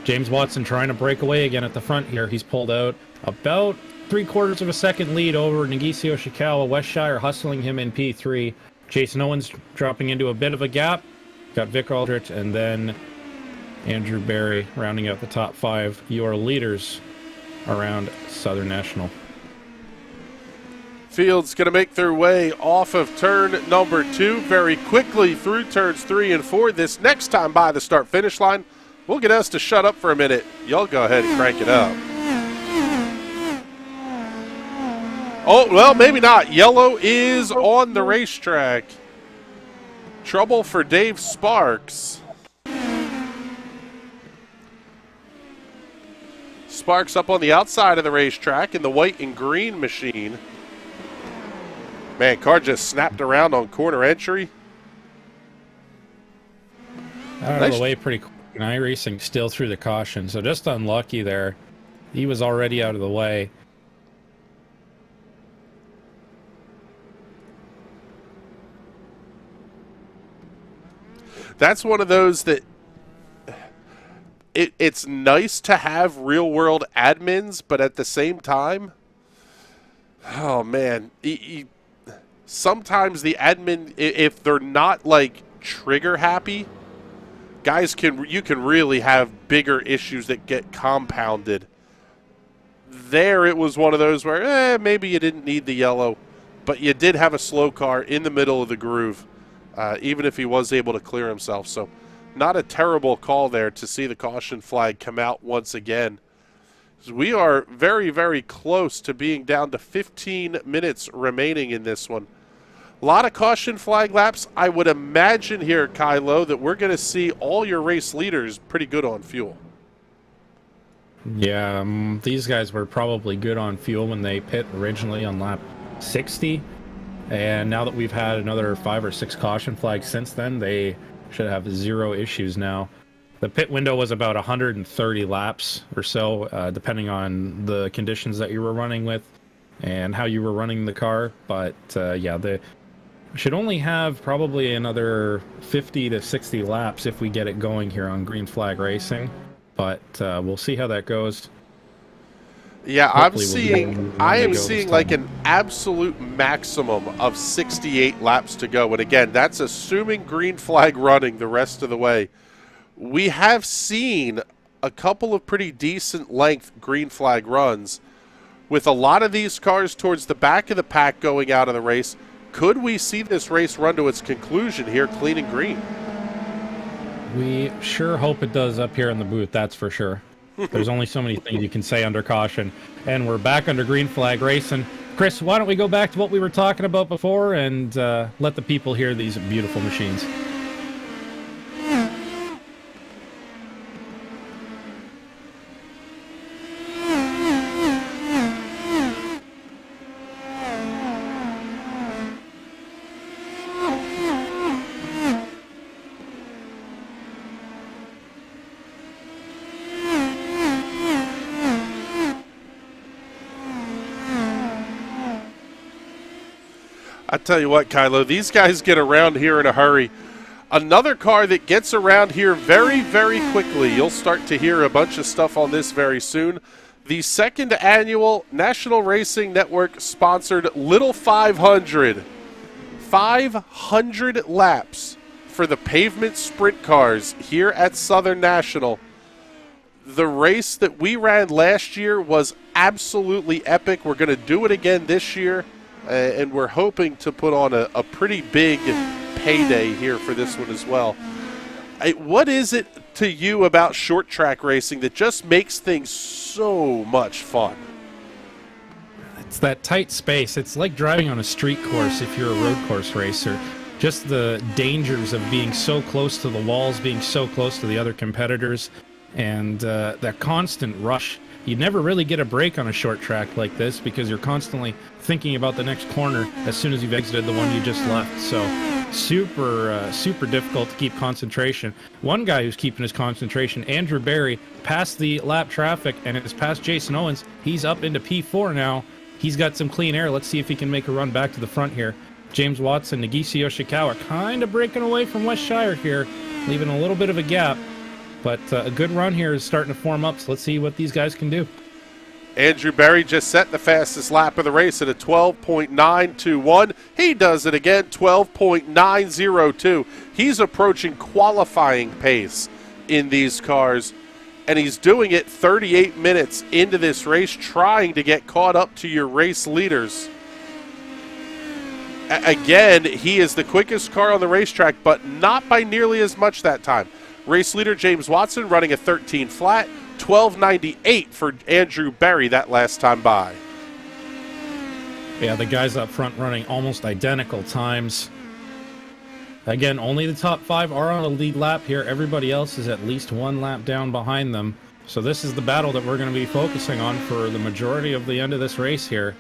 James Watson trying to break away again at the front here. He's pulled out about 3/4 of a second lead over Nagisi Oshikawa. Wes Shire hustling him in P3. Jason Owens dropping into a bit of a gap. Got Vic Aldrich and then Andrew Berry rounding out the top 5. Your leaders around Southern National. Field's going to make their way off of turn number 2 very quickly through turns 3 and 4. This next time by the start-finish line, we'll get us to shut up for a minute. Y'all go ahead and crank it up. Oh, well, maybe not. Yellow is on the racetrack. Trouble for Dave Sparks. Sparks up on the outside of the racetrack in the white and green machine. Man, car just snapped around on corner entry. Out of the way pretty quick. And iRacing still through the caution, so just unlucky there. He was already out of the way. That's one of those that it's nice to have real-world admins, but at the same time, oh, man, sometimes the admin, if they're not, like, trigger-happy, guys you can really have bigger issues that get compounded. There it was one of those where, maybe you didn't need the yellow, but you did have a slow car in the middle of the groove, even if he was able to clear himself. So not a terrible call there to see the caution flag come out once again. We are very, very close to being down to 15 minutes remaining in this one. A lot of caution flag laps. I would imagine here, Kylo, that we're going to see all your race leaders pretty good on fuel. Yeah, these guys were probably good on fuel when they pit originally on lap 60. And now that we've had another 5 or 6 caution flags since then, they should have 0 issues now. The pit window was about 130 laps or so, depending on the conditions that you were running with and how you were running the car. But yeah, they should only have probably another 50 to 60 laps if we get it going here on Green Flag Racing. But we'll see how that goes. Yeah, Hopefully I am seeing like an absolute maximum of 68 laps to go. And again, that's assuming green flag running the rest of the way. We have seen a couple of pretty decent length green flag runs with a lot of these cars towards the back of the pack going out of the race. Could we see this race run to its conclusion here clean and green? We sure hope it does up here in the booth, that's for sure. There's only so many things you can say under caution. And we're back under green flag racing. Chris, why don't we go back to what we were talking about before and let the people hear these beautiful machines. I tell you what, Kylo, these guys get around here in a hurry. Another car that gets around here very, very quickly. You'll start to hear a bunch of stuff on this very soon. The second annual National Racing Network sponsored Little 500. 500 laps for the pavement sprint cars here at Southern National. the race that we ran last year was absolutely epic. We're going to do it again this year, and we're hoping to put on a pretty big payday here for this one as well. What is it to you about short track racing that just makes things so much fun? It's that tight space. It's like driving on a street course if you're a road course racer. Just the dangers of being so close to the walls, being so close to the other competitors, and that constant rush. You never really get a break on a short track like this because you're constantly thinking about the next corner as soon as you've exited the one you just left. So super difficult to keep concentration. One guy who's keeping his concentration, Andrew Barry, passed the lap traffic and has passed Jason Owens. He's up into P4 now. He's got some clean air. Let's see if he can make a run back to the front here. James Watson, Nagisi Oshikawa kind of breaking away from Wes Shire here, leaving a little bit of a gap. But a good run here is starting to form up, so let's see what these guys can do. Andrew Barry just set the fastest lap of the race at a 12.921. He does it again, 12.902. He's approaching qualifying pace in these cars, and he's doing it 38 minutes into this race, trying to get caught up to your race leaders. Again, he is the quickest car on the racetrack, but not by nearly as much that time. Race leader James Watson running a 13 flat, 12.98 for Andrew Barry that last time by. Yeah, the guys up front running almost identical times. Again, only the top 5 are on a lead lap here. Everybody else is at least 1 lap down behind them. So this is the battle that we're going to be focusing on for the majority of the end of this race here.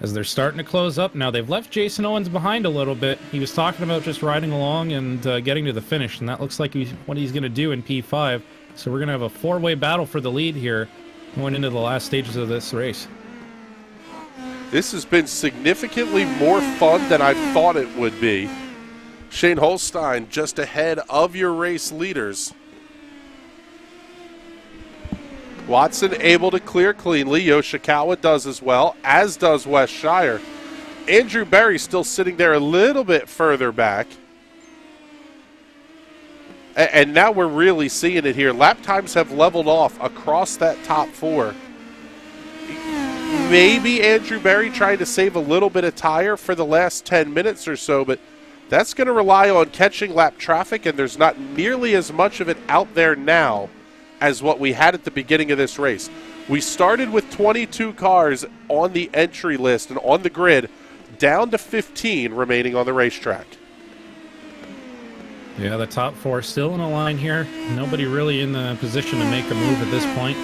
As they're starting to close up now. They've left Jason Owens behind a little bit. He was talking about just riding along and getting to the finish, and that looks like what he's going to do in P5. So we're going to have a 4-way battle for the lead here going into the last stages of this race. This has been significantly more fun than I thought it would be. Shane Holstein just ahead of your race leaders. Watson able to clear cleanly. Yoshikawa does as well, as does Wes Shire. Andrew Barry still sitting there a little bit further back. And now we're really seeing it here. Lap times have leveled off across that top 4. Maybe Andrew Barry trying to save a little bit of tire for the last 10 minutes or so, but that's going to rely on catching lap traffic, and there's not nearly as much of it out there now as what we had at the beginning of this race. We started with 22 cars on the entry list and on the grid, down to 15 remaining on the racetrack. Yeah, the top 4 still in a line here. Nobody really in the position to make a move at this point.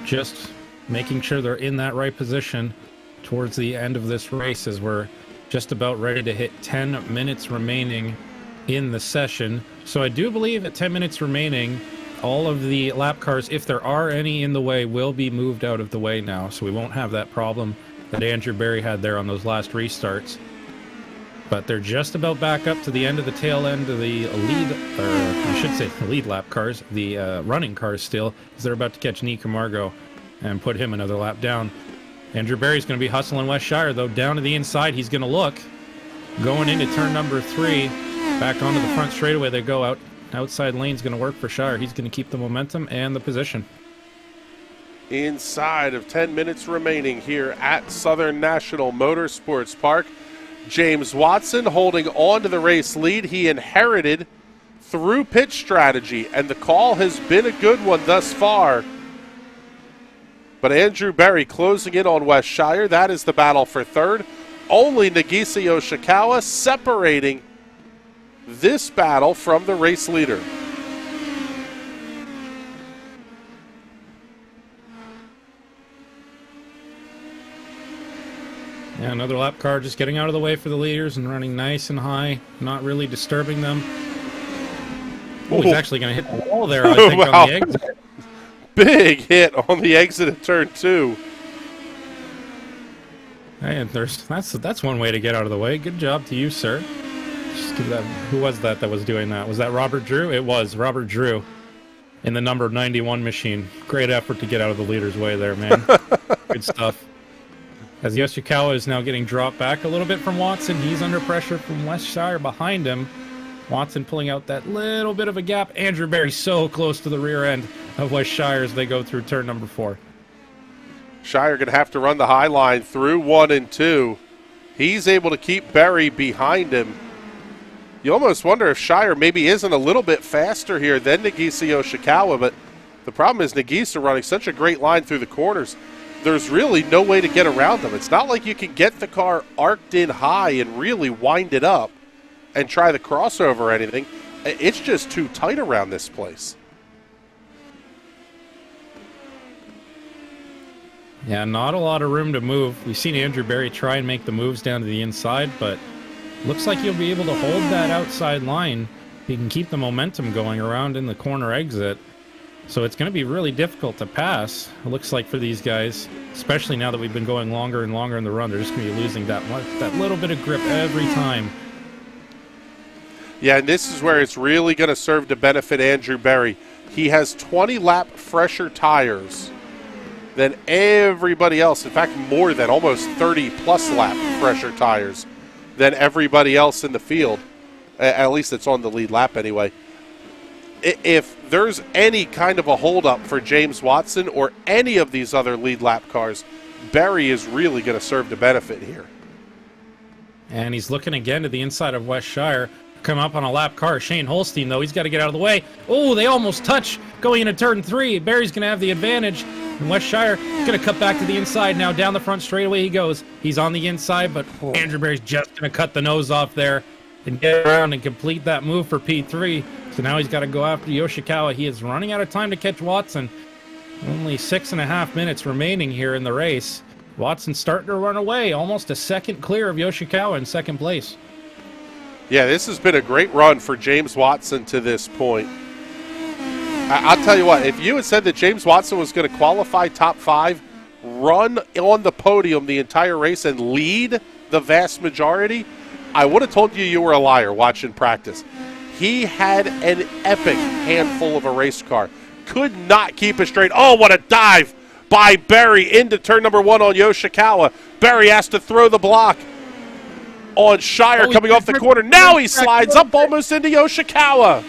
Just making sure they're in that right position towards the end of this race as we're just about ready to hit 10 minutes remaining in the session. So I do believe at 10 minutes remaining, all of the lap cars, if there are any in the way, will be moved out of the way now. So we won't have that problem that Andrew Barry had there on those last restarts. But they're just about back up to the end of the tail end of the lead, or I should say the lead lap cars, the running cars still, as they're about to catch Nico Margot and put him another lap down. Andrew Barry's going to be hustling Wes Shire, though, down to the inside. He's going to look. Going into turn number 3, back onto the front straightaway they go out. Outside lane's going to work for Shire. He's going to keep the momentum and the position. Inside of 10 minutes remaining here at Southern National Motorsports Park, James Watson holding on to the race lead. He inherited through pitch strategy, and the call has been a good one thus far. But Andrew Barry closing in on Wes Shire. That is the battle for third. Only Nagisi Oshikawa separating this battle from the race leader. Yeah, another lap car just getting out of the way for the leaders and running nice and high, not really disturbing them. Oh, he's actually going to hit the wall there, I think, wow. On the exit. Big hit on the exit of turn 2. Hey, and that's one way to get out of the way. Good job to you, sir. Just give that, who was that was doing that? Was that Robert Drew? It was Robert Drew in the number 91 machine. Great effort to get out of the leader's way there, man. Good stuff. As Yoshikawa is now getting dropped back a little bit from Watson, he's under pressure from Wes Shire behind him. Watson pulling out that little bit of a gap. Andrew Barry so close to the rear end. of Wes Shire as they go through turn number 4. Shire going to have to run the high line through 1 and 2. He's able to keep Berry behind him. You almost wonder if Shire maybe isn't a little bit faster here than Nagisi Oshikawa, but the problem is Nagisa running such a great line through the corners. There's really no way to get around them. It's not like you can get the car arced in high and really wind it up and try the crossover or anything. It's just too tight around this place. Yeah, not a lot of room to move. We've seen Andrew Berry try and make the moves down to the inside, but looks like he'll be able to hold that outside line. He can keep the momentum going around in the corner exit. So it's going to be really difficult to pass, it looks like, for these guys, especially now that we've been going longer and longer in the run. They're just going to be losing that little bit of grip every time. Yeah, and this is where it's really going to serve to benefit Andrew Berry. He has 20 lap fresher tires than everybody else. In fact, more than almost 30-plus lap fresher tires than everybody else in the field. At least it's on the lead lap anyway. If there's any kind of a holdup for James Watson or any of these other lead lap cars, Berry is really going to serve to benefit here. And he's looking again to the inside of Wes Shire. Come up on a lap car. Shane Holstein, though, he's got to get out of the way. Oh, they almost touch going into turn 3. Berry's going to have the advantage. And Wes Shire is going to cut back to the inside now. Down the front straightaway he goes. He's on the inside, but Andrew Berry's just going to cut the nose off there and get around and complete that move for P3. So now he's got to go after Yoshikawa. He is running out of time to catch Watson. Only 6.5 minutes remaining here in the race. Watson's starting to run away, almost a second clear of Yoshikawa in second place. Yeah, this has been a great run for James Watson to this point. I'll tell you what, if you had said that James Watson was going to qualify top 5, run on the podium the entire race, and lead the vast majority, I would have told you were a liar watching practice. He had an epic handful of a race car. Could not keep it straight. Oh, what a dive by Berry into turn number 1 on Yoshikawa. Berry has to throw the block on Shire coming off the corner. Now he slides up almost into Yoshikawa.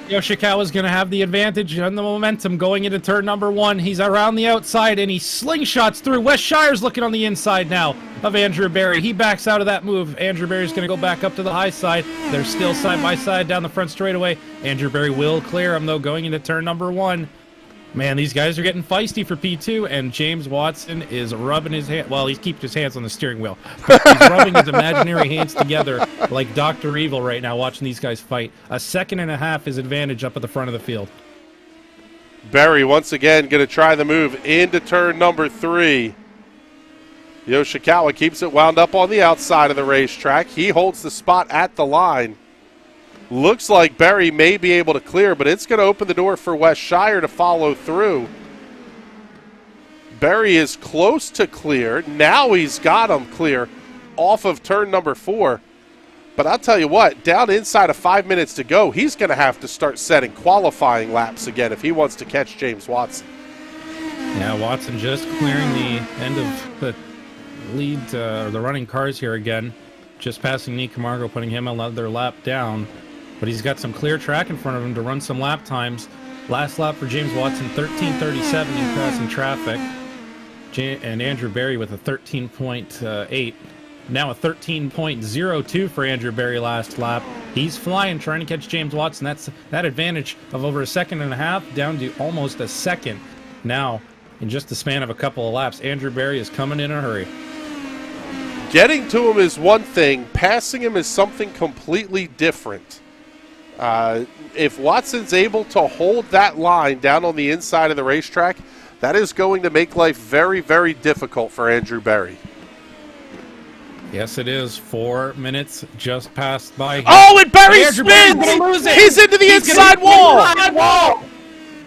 Yoshikawa's going to have the advantage on the momentum going into turn number 1. He's around the outside, and he slingshots through. Wes Shire's looking on the inside now of Andrew Berry. He backs out of that move. Andrew Berry's going to go back up to the high side. They're still side by side down the front straightaway. Andrew Berry will clear him, though, going into turn number 1. Man, these guys are getting feisty for P2, and James Watson is rubbing his hand. Well, he's keeping his hands on the steering wheel. He's rubbing his imaginary hands together like Dr. Evil right now, watching these guys fight. A second and a half is advantage up at the front of the field. Berry once again going to try the move into turn number 3. Yoshikawa keeps it wound up on the outside of the racetrack. He holds the spot at the line. Looks like Berry may be able to clear, but it's going to open the door for Wes Shire to follow through. Berry is close to clear. Now he's got him clear off of turn number 4. But I'll tell you what, down inside of 5 minutes to go, he's going to have to start setting qualifying laps again if he wants to catch James Watson. Yeah, Watson just clearing the end of the lead, the running cars here again. Just passing Nick Camargo, putting him another lap down. But he's got some clear track in front of him to run some lap times. Last lap for James Watson, 13:37 in passing traffic. And Andrew Berry with a 13.8. Now a 13.02 for Andrew Berry last lap. He's flying, trying to catch James Watson. That's that advantage of over a second and a half down to almost a second. Now, in just the span of a couple of laps, Andrew Berry is coming in a hurry. Getting to him is one thing. Passing him is something completely different. If Watson's able to hold that line down on the inside of the racetrack, that is going to make life very, very difficult for Andrew Berry. Yes, it is. 4 minutes just passed by. Oh, and Berry spins! He's into the inside wall!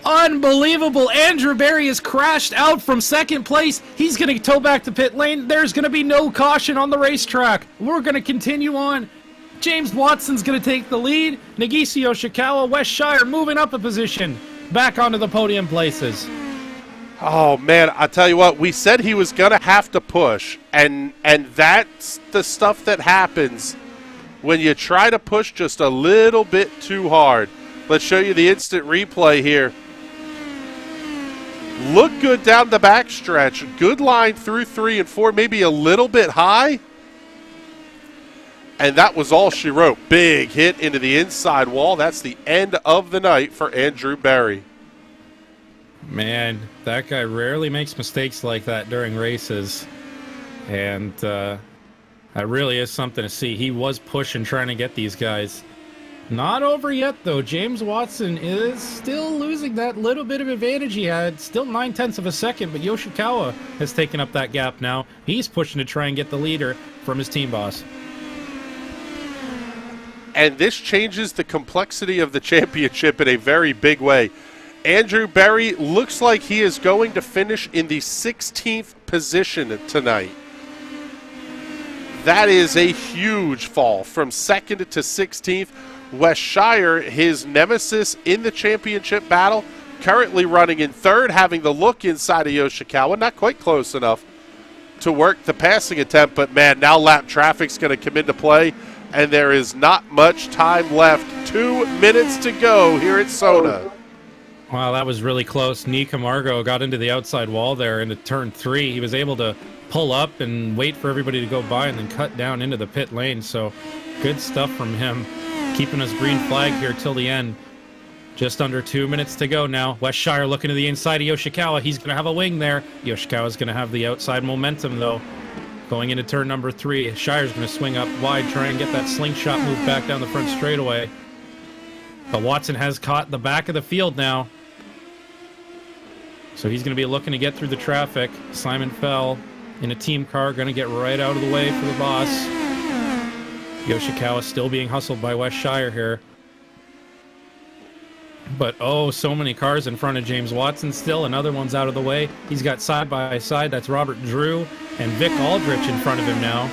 Unbelievable. Andrew Berry has crashed out from second place. He's going to tow back to pit lane. There's going to be no caution on the racetrack. We're going to continue on. James Watson's going to take the lead. Nagisi Oshikawa, Wes Shire moving up a position. Back onto the podium places. Oh, man, I tell you what, we said he was going to have to push, and that's the stuff that happens when you try to push just a little bit too hard. Let's show you the instant replay here. Look good down the backstretch. Good line through 3 and 4, maybe a little bit high. And that was all she wrote. Big hit into the inside wall. That's the end of the night for Andrew Berry. Man, that guy rarely makes mistakes like that during races. And that really is something to see. He was pushing, trying to get these guys. Not over yet, though. James Watson is still losing that little bit of advantage he had. Still 9/10 of a second, but Yoshikawa has taken up that gap now. He's pushing to try and get the leader from his team boss. And this changes the complexity of the championship in a very big way. Andrew Berry looks like he is going to finish in the 16th position tonight. That is a huge fall from 2nd to 16th. Wes Shire, his nemesis in the championship battle, currently running in 3rd, having the look inside of Yoshikawa. Not quite close enough to work the passing attempt, but man, now lap traffic's going to come into play, and there is not much time left. 2 minutes to go here at Sona. Wow, that was really close. Nick Camargo got into the outside wall there into turn 3. He was able to pull up and wait for everybody to go by and then cut down into the pit lane. So good stuff from him, keeping his green flag here till the end. Just under 2 minutes to go now. Wes Shire looking to the inside of Yoshikawa. He's going to have a wing there. Yoshikawa's going to have the outside momentum, though. Going into turn number 3, Shire's going to swing up wide, try and get that slingshot move back down the front straightaway. But Watson has caught the back of the field now. So he's going to be looking to get through the traffic. Simon Fell in a team car, going to get right out of the way for the boss. Yoshikawa still being hustled by Wes Shire here. But oh, so many cars in front of James Watson still. Another one's out of the way. He's got side by side. That's Robert Drew and Vic Aldrich in front of him now.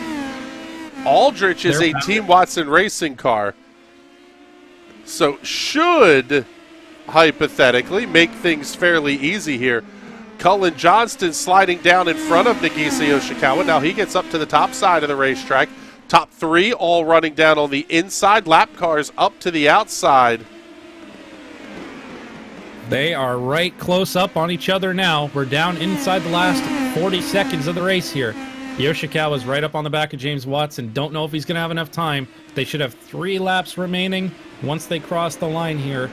Aldrich is a Team Watson racing car. So should hypothetically make things fairly easy here. Cullen Johnston sliding down in front of Nagisi Oshikawa. Now he gets up to the top side of the racetrack. Top 3 all running down on the inside. Lap cars up to the outside. They are right close up on each other now. We're down inside the last 40 seconds of the race here. Yoshikawa's right up on the back of James Watson. Don't know if he's going to have enough time. They should have 3 laps remaining once they cross the line here.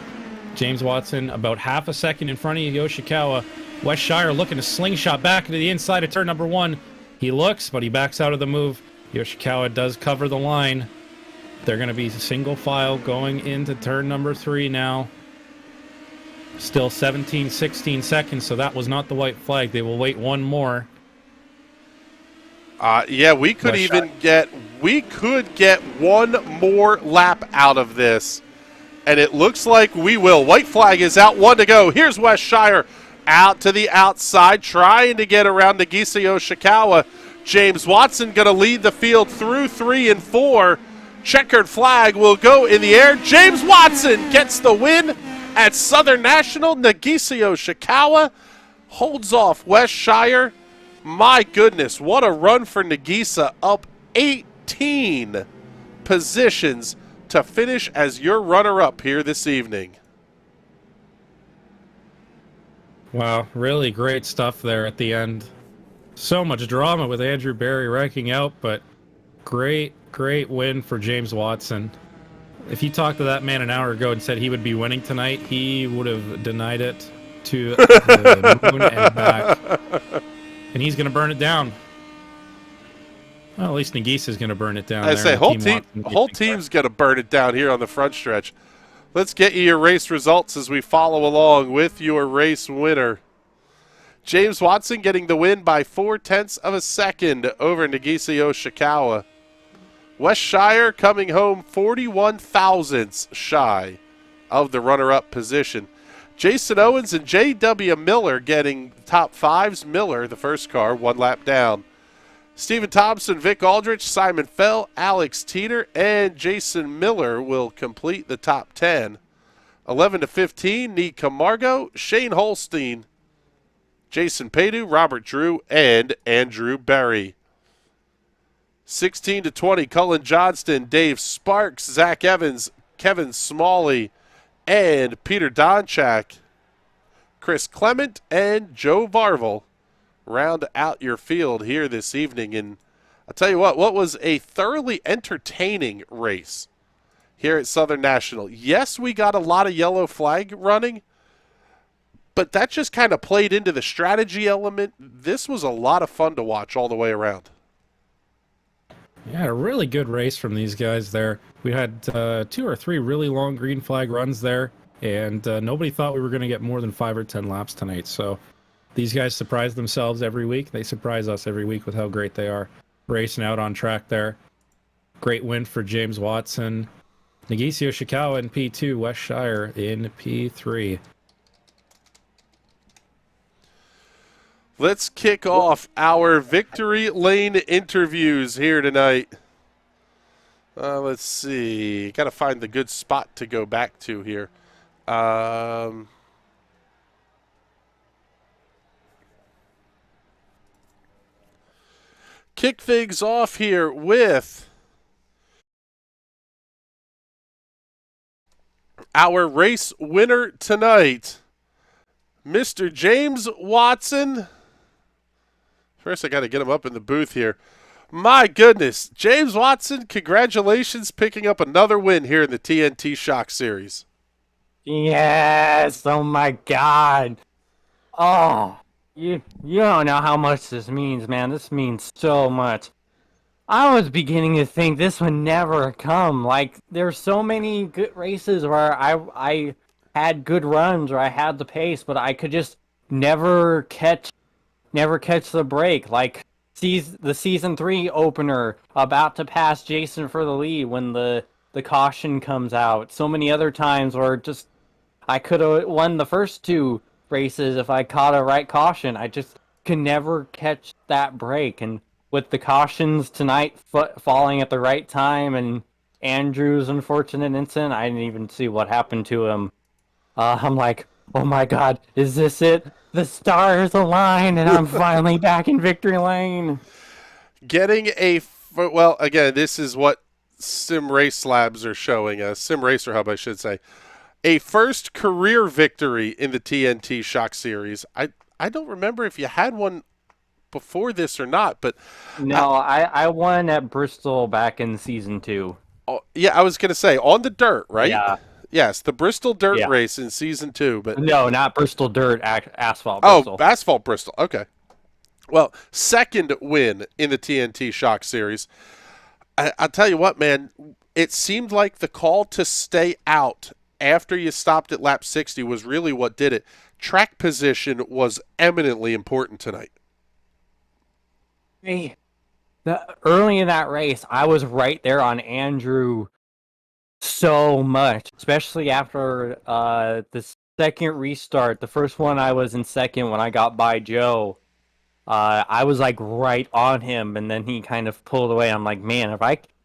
James Watson about half a second in front of Yoshikawa. Wes Shire looking to slingshot back into the inside of turn number 1. He looks, but he backs out of the move. Yoshikawa does cover the line. They're going to be single file going into turn number 3 now. Still 17, 16 seconds, so that was not the white flag. They will wait one more. Yeah, we could get one more lap out of this. And it looks like we will. White flag is out, 1 to go. Here's Wes Shire out to the outside, trying to get around Nagisi Oshikawa. James Watson going to lead the field through 3 and 4. Checkered flag will go in the air. James Watson gets the win at Southern National. Nagisi Oshikawa holds off Wes Shire. My goodness, what a run for Nagisa, up 18 positions to finish as your runner-up here this evening. Wow, really great stuff there at the end. So much drama with Andrew Berry ranking out, but great win for James Watson. If you talked to that man an hour ago and said he would be winning tonight, he would have denied it to the moon and back. And he's going to burn it down. Well, at least Nagisa's going to burn it down. I say, whole team's going to burn it down here on the front stretch. Let's get you your race results as we follow along with your race winner. James Watson getting the win by 0.4 of a second over Nagisi Oshikawa. Wes Shire coming home 41 thousandths shy of the runner-up position. Jason Owens and J.W. Miller getting top 5s. Miller, the first car, 1 lap down. Stephen Thompson, Vic Aldrich, Simon Fell, Alex Teeter, and Jason Miller will complete the top 10. 11 to 15, Nick Camargo, Shane Holstein, Jason Padu, Robert Drew, and Andrew Berry. 16 to 20, Cullen Johnston, Dave Sparks, Zach Evans, Kevin Smalley, and Peter Donchak. Chris Clement, and Joe Varvel round out your field here this evening. And I'll tell you what was a thoroughly entertaining race here at Southern National. Yes, we got a lot of yellow flag running, but that just kind of played into the strategy element. This was a lot of fun to watch all the way around. Yeah, a really good race from these guys there. We had 2 or 3 really long green flag runs there, and nobody thought we were going to get more than 5 or 10 laps tonight. So these guys surprise themselves every week. They surprise us every week with how great they are racing out on track there. Great win for James Watson. Nagisi Oshikawa in P2, Wes Shire in P3. Let's kick off our victory lane interviews here tonight. Let's see. Got to find the good spot to go back to here. Kick things off here with our race winner tonight, Mr. James Watson. First, I got to get him up in the booth here. My goodness, James Watson, congratulations picking up another win here in the TNT Shock Series. Yes, oh my God. Oh, you don't know how much this means, man. This means so much. I was beginning to think this would never come. Like, there's so many good races where I had good runs or I had the pace, but I could just never catch the break. Like the season 3 opener, about to pass Jason for the lead when the caution comes out. So many other times where just I could have won the first 2 races if I caught a right caution. I just could never catch that break. And with the cautions tonight falling at the right time and Andrew's unfortunate incident, I didn't even see what happened to him. I'm like, oh my God, is this it? The stars align and I'm finally back in victory lane. Getting well, again, this is what Sim Race Labs are showing us. Sim Racer Hub, I should say. A first career victory in the TNT Shock Series. I don't remember if you had one before this or not, but no, I won at Bristol back in season 2. Oh, yeah, I was going to say on the dirt, right? Yeah. Yes, the Bristol Dirt race in season 2, but no, not Bristol Dirt, asphalt Bristol. Oh, asphalt Bristol. Okay. Well, second win in the TNT Shock Series. I'll tell you what, man. It seemed like the call to stay out after you stopped at lap 60 was really what did it. Track position was eminently important tonight. Hey, early in that race, I was right there on Andrew so much, especially after the second restart. The first one I was in second when I got by Joe. I was like right on him, and then he kind of pulled away. I'm like, man,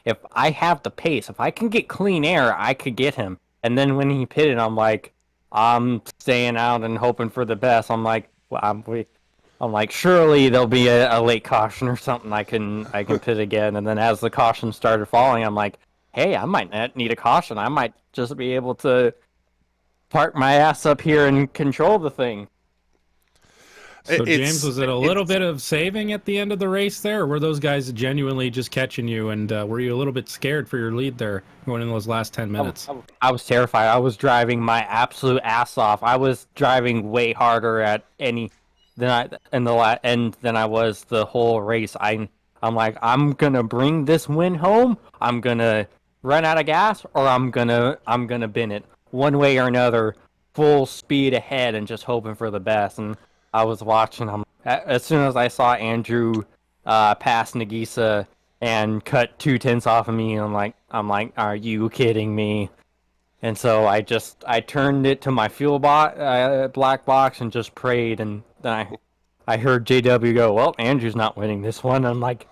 if I have the pace, if I can get clean air, I could get him. And then when he pitted, I'm like, I'm staying out and hoping for the best. I'm like, well, I'm like, surely there'll be a late caution or something. I can pit again. And then as the caution started falling, I'm like, hey, I might not need a caution. I might just be able to park my ass up here and control the thing. So, James, was it a little bit of saving at the end of the race there, or were those guys genuinely just catching you, and were you a little bit scared for your lead there going in those last 10 minutes? I was terrified. I was driving my absolute ass off. I was driving way harder at than I was the whole race. I'm like, I'm gonna bring this win home. I'm gonna run out of gas, or I'm gonna bin it one way or another, full speed ahead, and just hoping for the best. And I was watching him. As soon as I saw Andrew pass Nagisa and cut 2/10 off of me, I'm like, are you kidding me? And so I turned it to my fuel black box and just prayed. And then I heard JW go, well, Andrew's not winning this one. I'm like,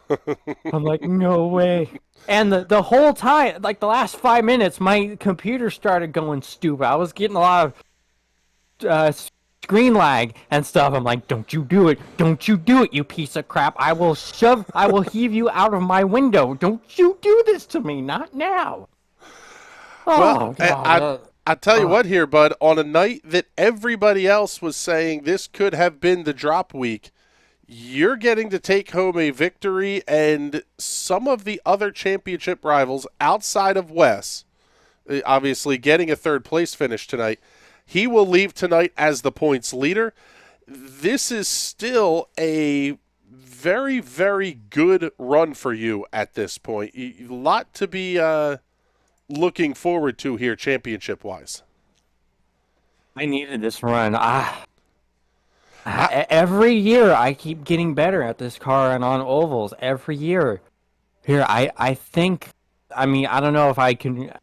no way. And the whole time, like the last 5 minutes, my computer started going stupid. I was getting a lot of screen lag and stuff. I'm like, don't you do it, you piece of crap. I will heave you out of my window. Don't you do this to me, not now. Oh, well, God. I tell you what here, bud, on a night that everybody else was saying this could have been the drop week, you're getting to take home a victory, and some of the other championship rivals outside of Wes, obviously getting a third place finish tonight, he will leave tonight as the points leader. This is still a very, very good run for you at this point. A lot to be looking forward to here championship-wise. I needed this run. Every year I keep getting better at this car and on ovals. Every year. Here, I think, I mean, I don't know if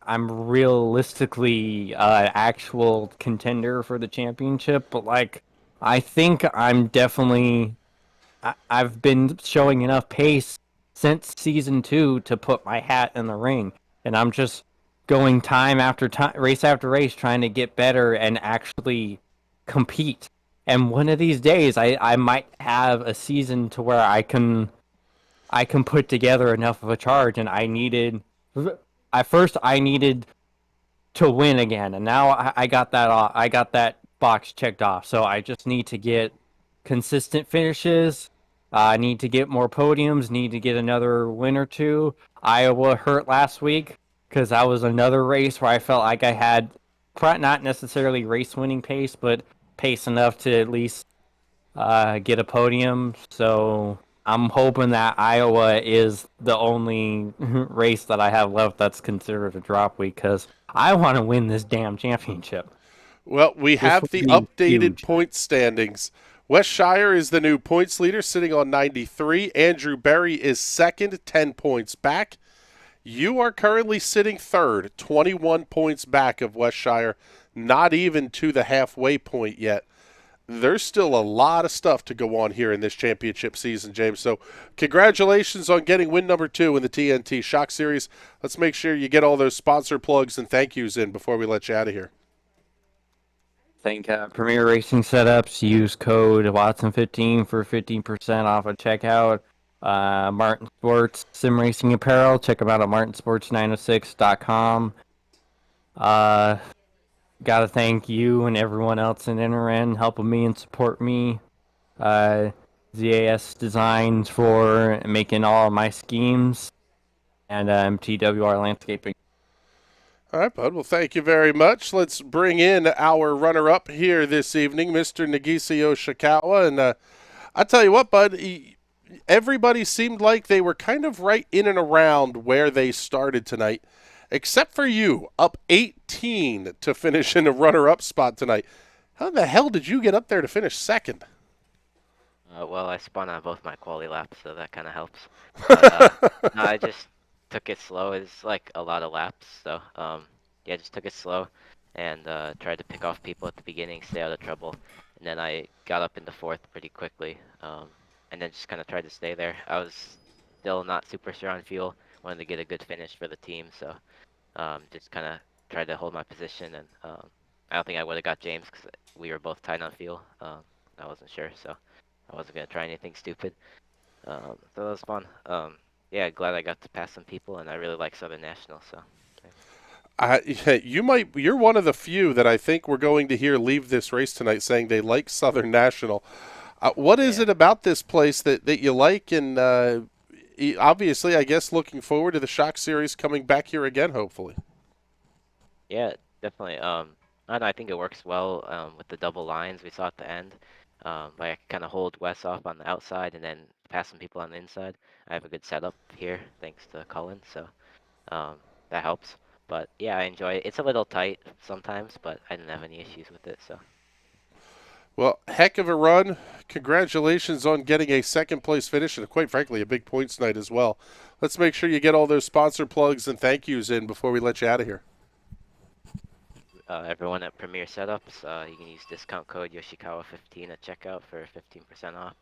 I'm realistically actual contender for the championship, but like, I think I'm definitely, I've been showing enough pace since season 2 to put my hat in the ring. And I'm just going time after time, race after race, trying to get better and actually compete. And one of these days, I might have a season to where I can put together enough of a charge. And I needed to win again, and now I got that off. I got that box checked off. So I just need to get consistent finishes. I need to get more podiums. Need to get another win or two. Iowa hurt last week because that was another race where I felt like I had not necessarily race-winning pace, but pace enough to at least get a podium. So I'm hoping that Iowa is the only race that I have left that's considered a drop week, because I want to win this damn championship. Well, we have the updated point standings. Wes Shire is the new points leader, sitting on 93. Andrew Berry is second, 10 points back. You are currently sitting third, 21 points back of Wes Shire, not even to the halfway point yet. There's still a lot of stuff to go on here in this championship season, James. So congratulations on getting win number 2 in the TNT Shock Series. Let's make sure you get all those sponsor plugs and thank yous in before we let you out of here. Thank Premier Racing Setups. Use code Watson15 for 15% off at checkout. Martin Sports Sim Racing Apparel. Check them out at martinsports906.com. Gotta thank you and everyone else in NRN helping me and support me. ZAS Designs for making all of my schemes. And MTWR Landscaping. All right, bud. Well, thank you very much. Let's bring in our runner-up here this evening, Mr. Nagisi Oshikawa. And I tell you what, bud, everybody seemed like they were kind of right in and around where they started tonight, except for you, up 18 to finish in a runner-up spot tonight. How the hell did you get up there to finish second? Well, I spun on both my quality laps, so that kind of helps. But, no, I just took it slow. It's like a lot of laps, so yeah, just took it slow and tried to pick off people at the beginning, stay out of trouble, and then I got up into fourth pretty quickly, and then just kind of tried to stay there. I was still not super sure on fuel, wanted to get a good finish for the team, so just kind of tried to hold my position, and I don't think I would have got James because we were both tied on fuel. I wasn't sure, so I wasn't going to try anything stupid. So that was fun. Yeah, glad I got to pass some people, and I really like Southern National, so. You're one of the few that I think we're going to hear leave this race tonight saying they like Southern National. What is it about this place that you like? And obviously, I guess looking forward to the Shock Series coming back here again, hopefully. Yeah, definitely. And I think it works well with the double lines we saw at the end. Like I kind of hold Wes off on the outside and then pass some people on the inside. I have a good setup here thanks to Cullen, so that helps. But yeah, I enjoy it. It's a little tight sometimes, but I didn't have any issues with it, so. Well, heck of a run. Congratulations on getting a second-place finish and, quite frankly, a big points night as well. Let's make sure you get all those sponsor plugs and thank yous in before we let you out of here. Everyone at Premier Setups, you can use discount code Yoshikawa15 at checkout for 15% off.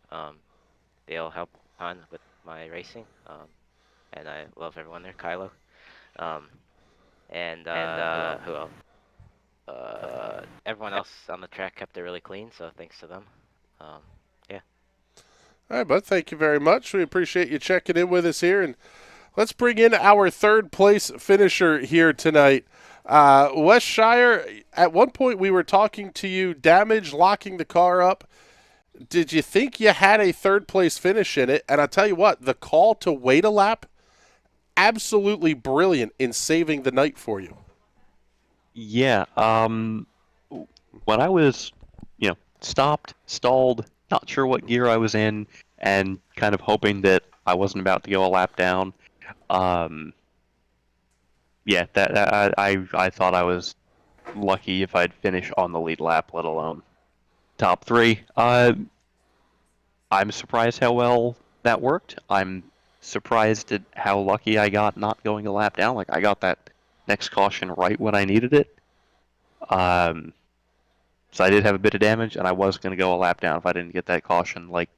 They'll help a ton with my racing, and I love everyone there. Kylo. And who else? Everyone else on the track kept it really clean, so thanks to them. Yeah. All right, bud. Thank you very much. We appreciate you checking in with us here. And let's bring in our third-place finisher here tonight. Wes Shire, at one point we were talking to you, damage, locking the car up. Did you think you had a third-place finish in it? And I'll tell you what, the call to wait a lap, absolutely brilliant in saving the night for you. Yeah. When I was, stopped, stalled, not sure what gear I was in, and kind of hoping that I wasn't about to go a lap down. Yeah, that I thought I was lucky if I'd finish on the lead lap, let alone top three. I'm surprised how well that worked. I'm surprised at how lucky I got not going a lap down. Like, I got that next caution right when I needed it. So I did have a bit of damage, and I was going to go a lap down if I didn't get that caution, like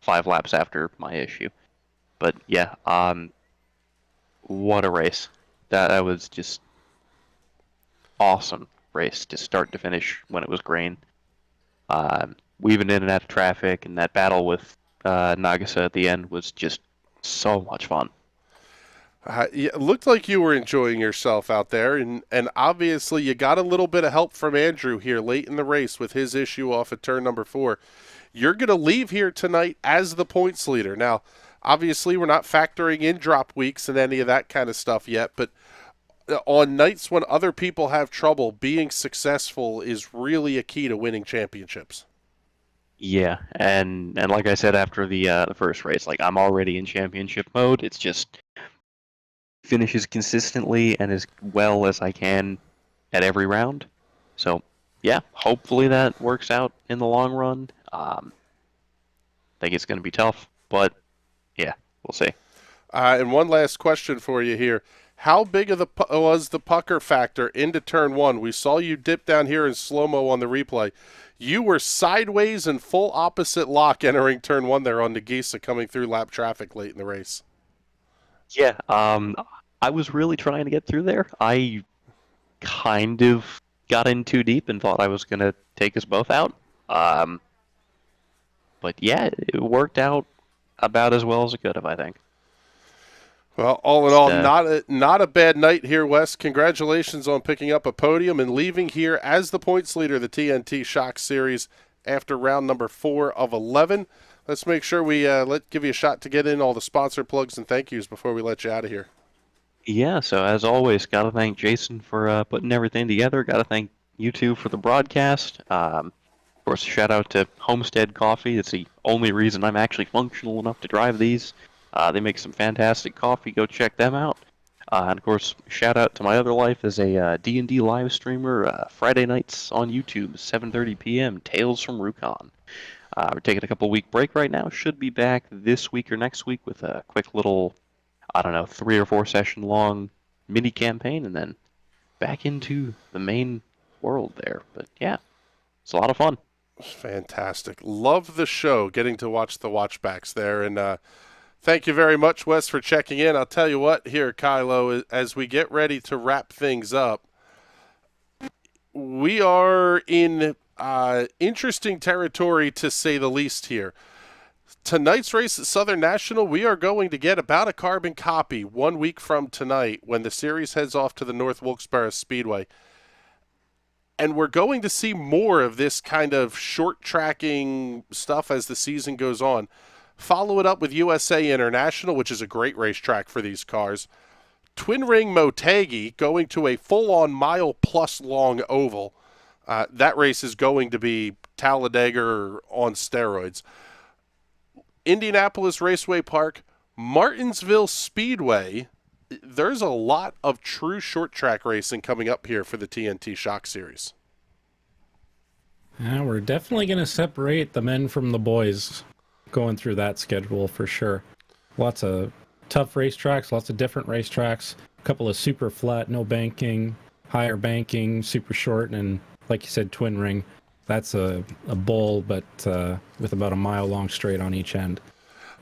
5 laps after my issue. But yeah, what a race. That was just awesome race to start to finish when it was green. Weaving in and out of traffic, and that battle with Nagisa at the end was just so much fun. It looked like you were enjoying yourself out there, and obviously you got a little bit of help from Andrew here late in the race with his issue off at turn number 4. You're going to leave here tonight as the points leader. Now, obviously we're not factoring in drop weeks and any of that kind of stuff yet, but on nights when other people have trouble, being successful is really a key to winning championships. Yeah, and like I said after the first race, like, I'm already in championship mode. It's just finish as consistently and as well as I can at every round. So yeah, hopefully that works out in the long run. Think it's going to be tough, but yeah, we'll see. And one last question for you here. How big was the pucker factor into turn 1? We saw you dip down here in slow-mo on the replay. You were sideways and full opposite lock entering turn 1 there on Nagisa coming through lap traffic late in the race. Yeah, I was really trying to get through there. I kind of got in too deep and thought I was going to take us both out. But yeah, it worked out about as well as it could have, I think. Well, all in all, not a bad night here, Wes. Congratulations on picking up a podium and leaving here as the points leader of the TNT Shock Series after round number 4 of 11. Let's make sure we give you a shot to get in all the sponsor plugs and thank yous before we let you out of here. Yeah, so as always, got to thank Jason for putting everything together. Got to thank you two for the broadcast. Of course, shout out to Homestead Coffee. It's the only reason I'm actually functional enough to drive these. They make some fantastic coffee. Go check them out. And of course, shout out to my other life as a D&D live streamer. Friday nights on YouTube, 7:30 p.m. Tales from Rukon. We're taking a couple-week break right now. Should be back this week or next week with a quick little, 3 or 4 session long mini campaign, and then back into the main world there. But yeah, it's a lot of fun. Fantastic. Love the show, getting to watch the watchbacks there. And thank you very much, Wes, for checking in. I'll tell you what here, Kylo, as we get ready to wrap things up, we are in interesting territory, to say the least here. Tonight's race at Southern National, we are going to get about a carbon copy 1 week from tonight when the series heads off to the North Wilkes-Barre Speedway. And we're going to see more of this kind of short tracking stuff as the season goes on. Follow it up with USA International, which is a great racetrack for these cars. Twin Ring Motegi going to a full-on mile-plus long oval. That race is going to be Talladega on steroids. Indianapolis Raceway Park, Martinsville Speedway. There's a lot of true short track racing coming up here for the TNT Shock Series. Yeah, we're definitely going to separate the men from the boys going through that schedule for sure. Lots of tough racetracks, lots of different racetracks, a couple of super flat, no banking, higher banking, super short, and like you said, twin ring. That's a bowl, but with about a mile long straight on each end.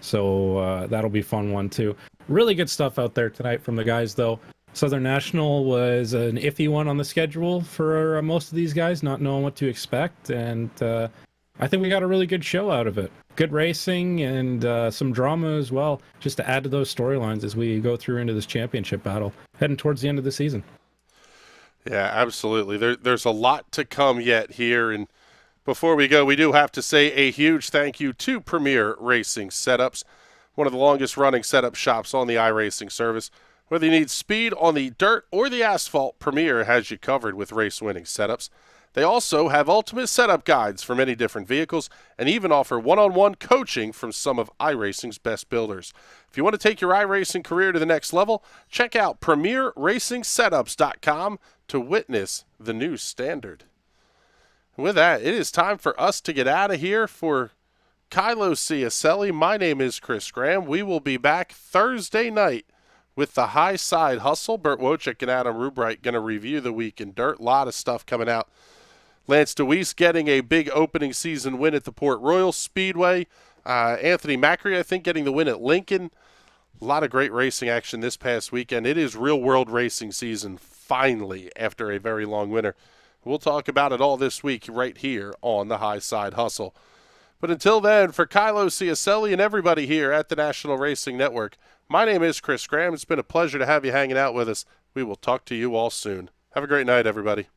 So that'll be a fun one too. Really good stuff out there tonight from the guys, though. Southern National was an iffy one on the schedule for most of these guys, not knowing what to expect. And I think we got a really good show out of it. Good racing and some drama as well, just to add to those storylines as we go through into this championship battle, heading towards the end of the season. Yeah, absolutely. There's a lot to come yet here. And before we go, we do have to say a huge thank you to Premier Racing Setups, one of the longest running setup shops on the iRacing service. Whether you need speed on the dirt or the asphalt, Premier has you covered with race-winning setups. They also have ultimate setup guides for many different vehicles and even offer one-on-one coaching from some of iRacing's best builders. If you want to take your iRacing career to the next level, check out PremierRacingSetups.com to witness the new standard. With that, it is time for us to get out of here. For Kylo Ciacelli, my name is Chris Graham. We will be back Thursday night with the High Side Hustle. Burt Wojcik and Adam Rubright going to review the week in dirt. A lot of stuff coming out. Lance DeWeese getting a big opening season win at the Port Royal Speedway. Anthony Macri, I think, getting the win at Lincoln. A lot of great racing action this past weekend. It is real-world racing season finally after a very long winter. We'll talk about it all this week right here on the High Side Hustle. But until then, for Kylo Ciacelli and everybody here at the National Racing Network, my name is Chris Graham. It's been a pleasure to have you hanging out with us. We will talk to you all soon. Have a great night, everybody.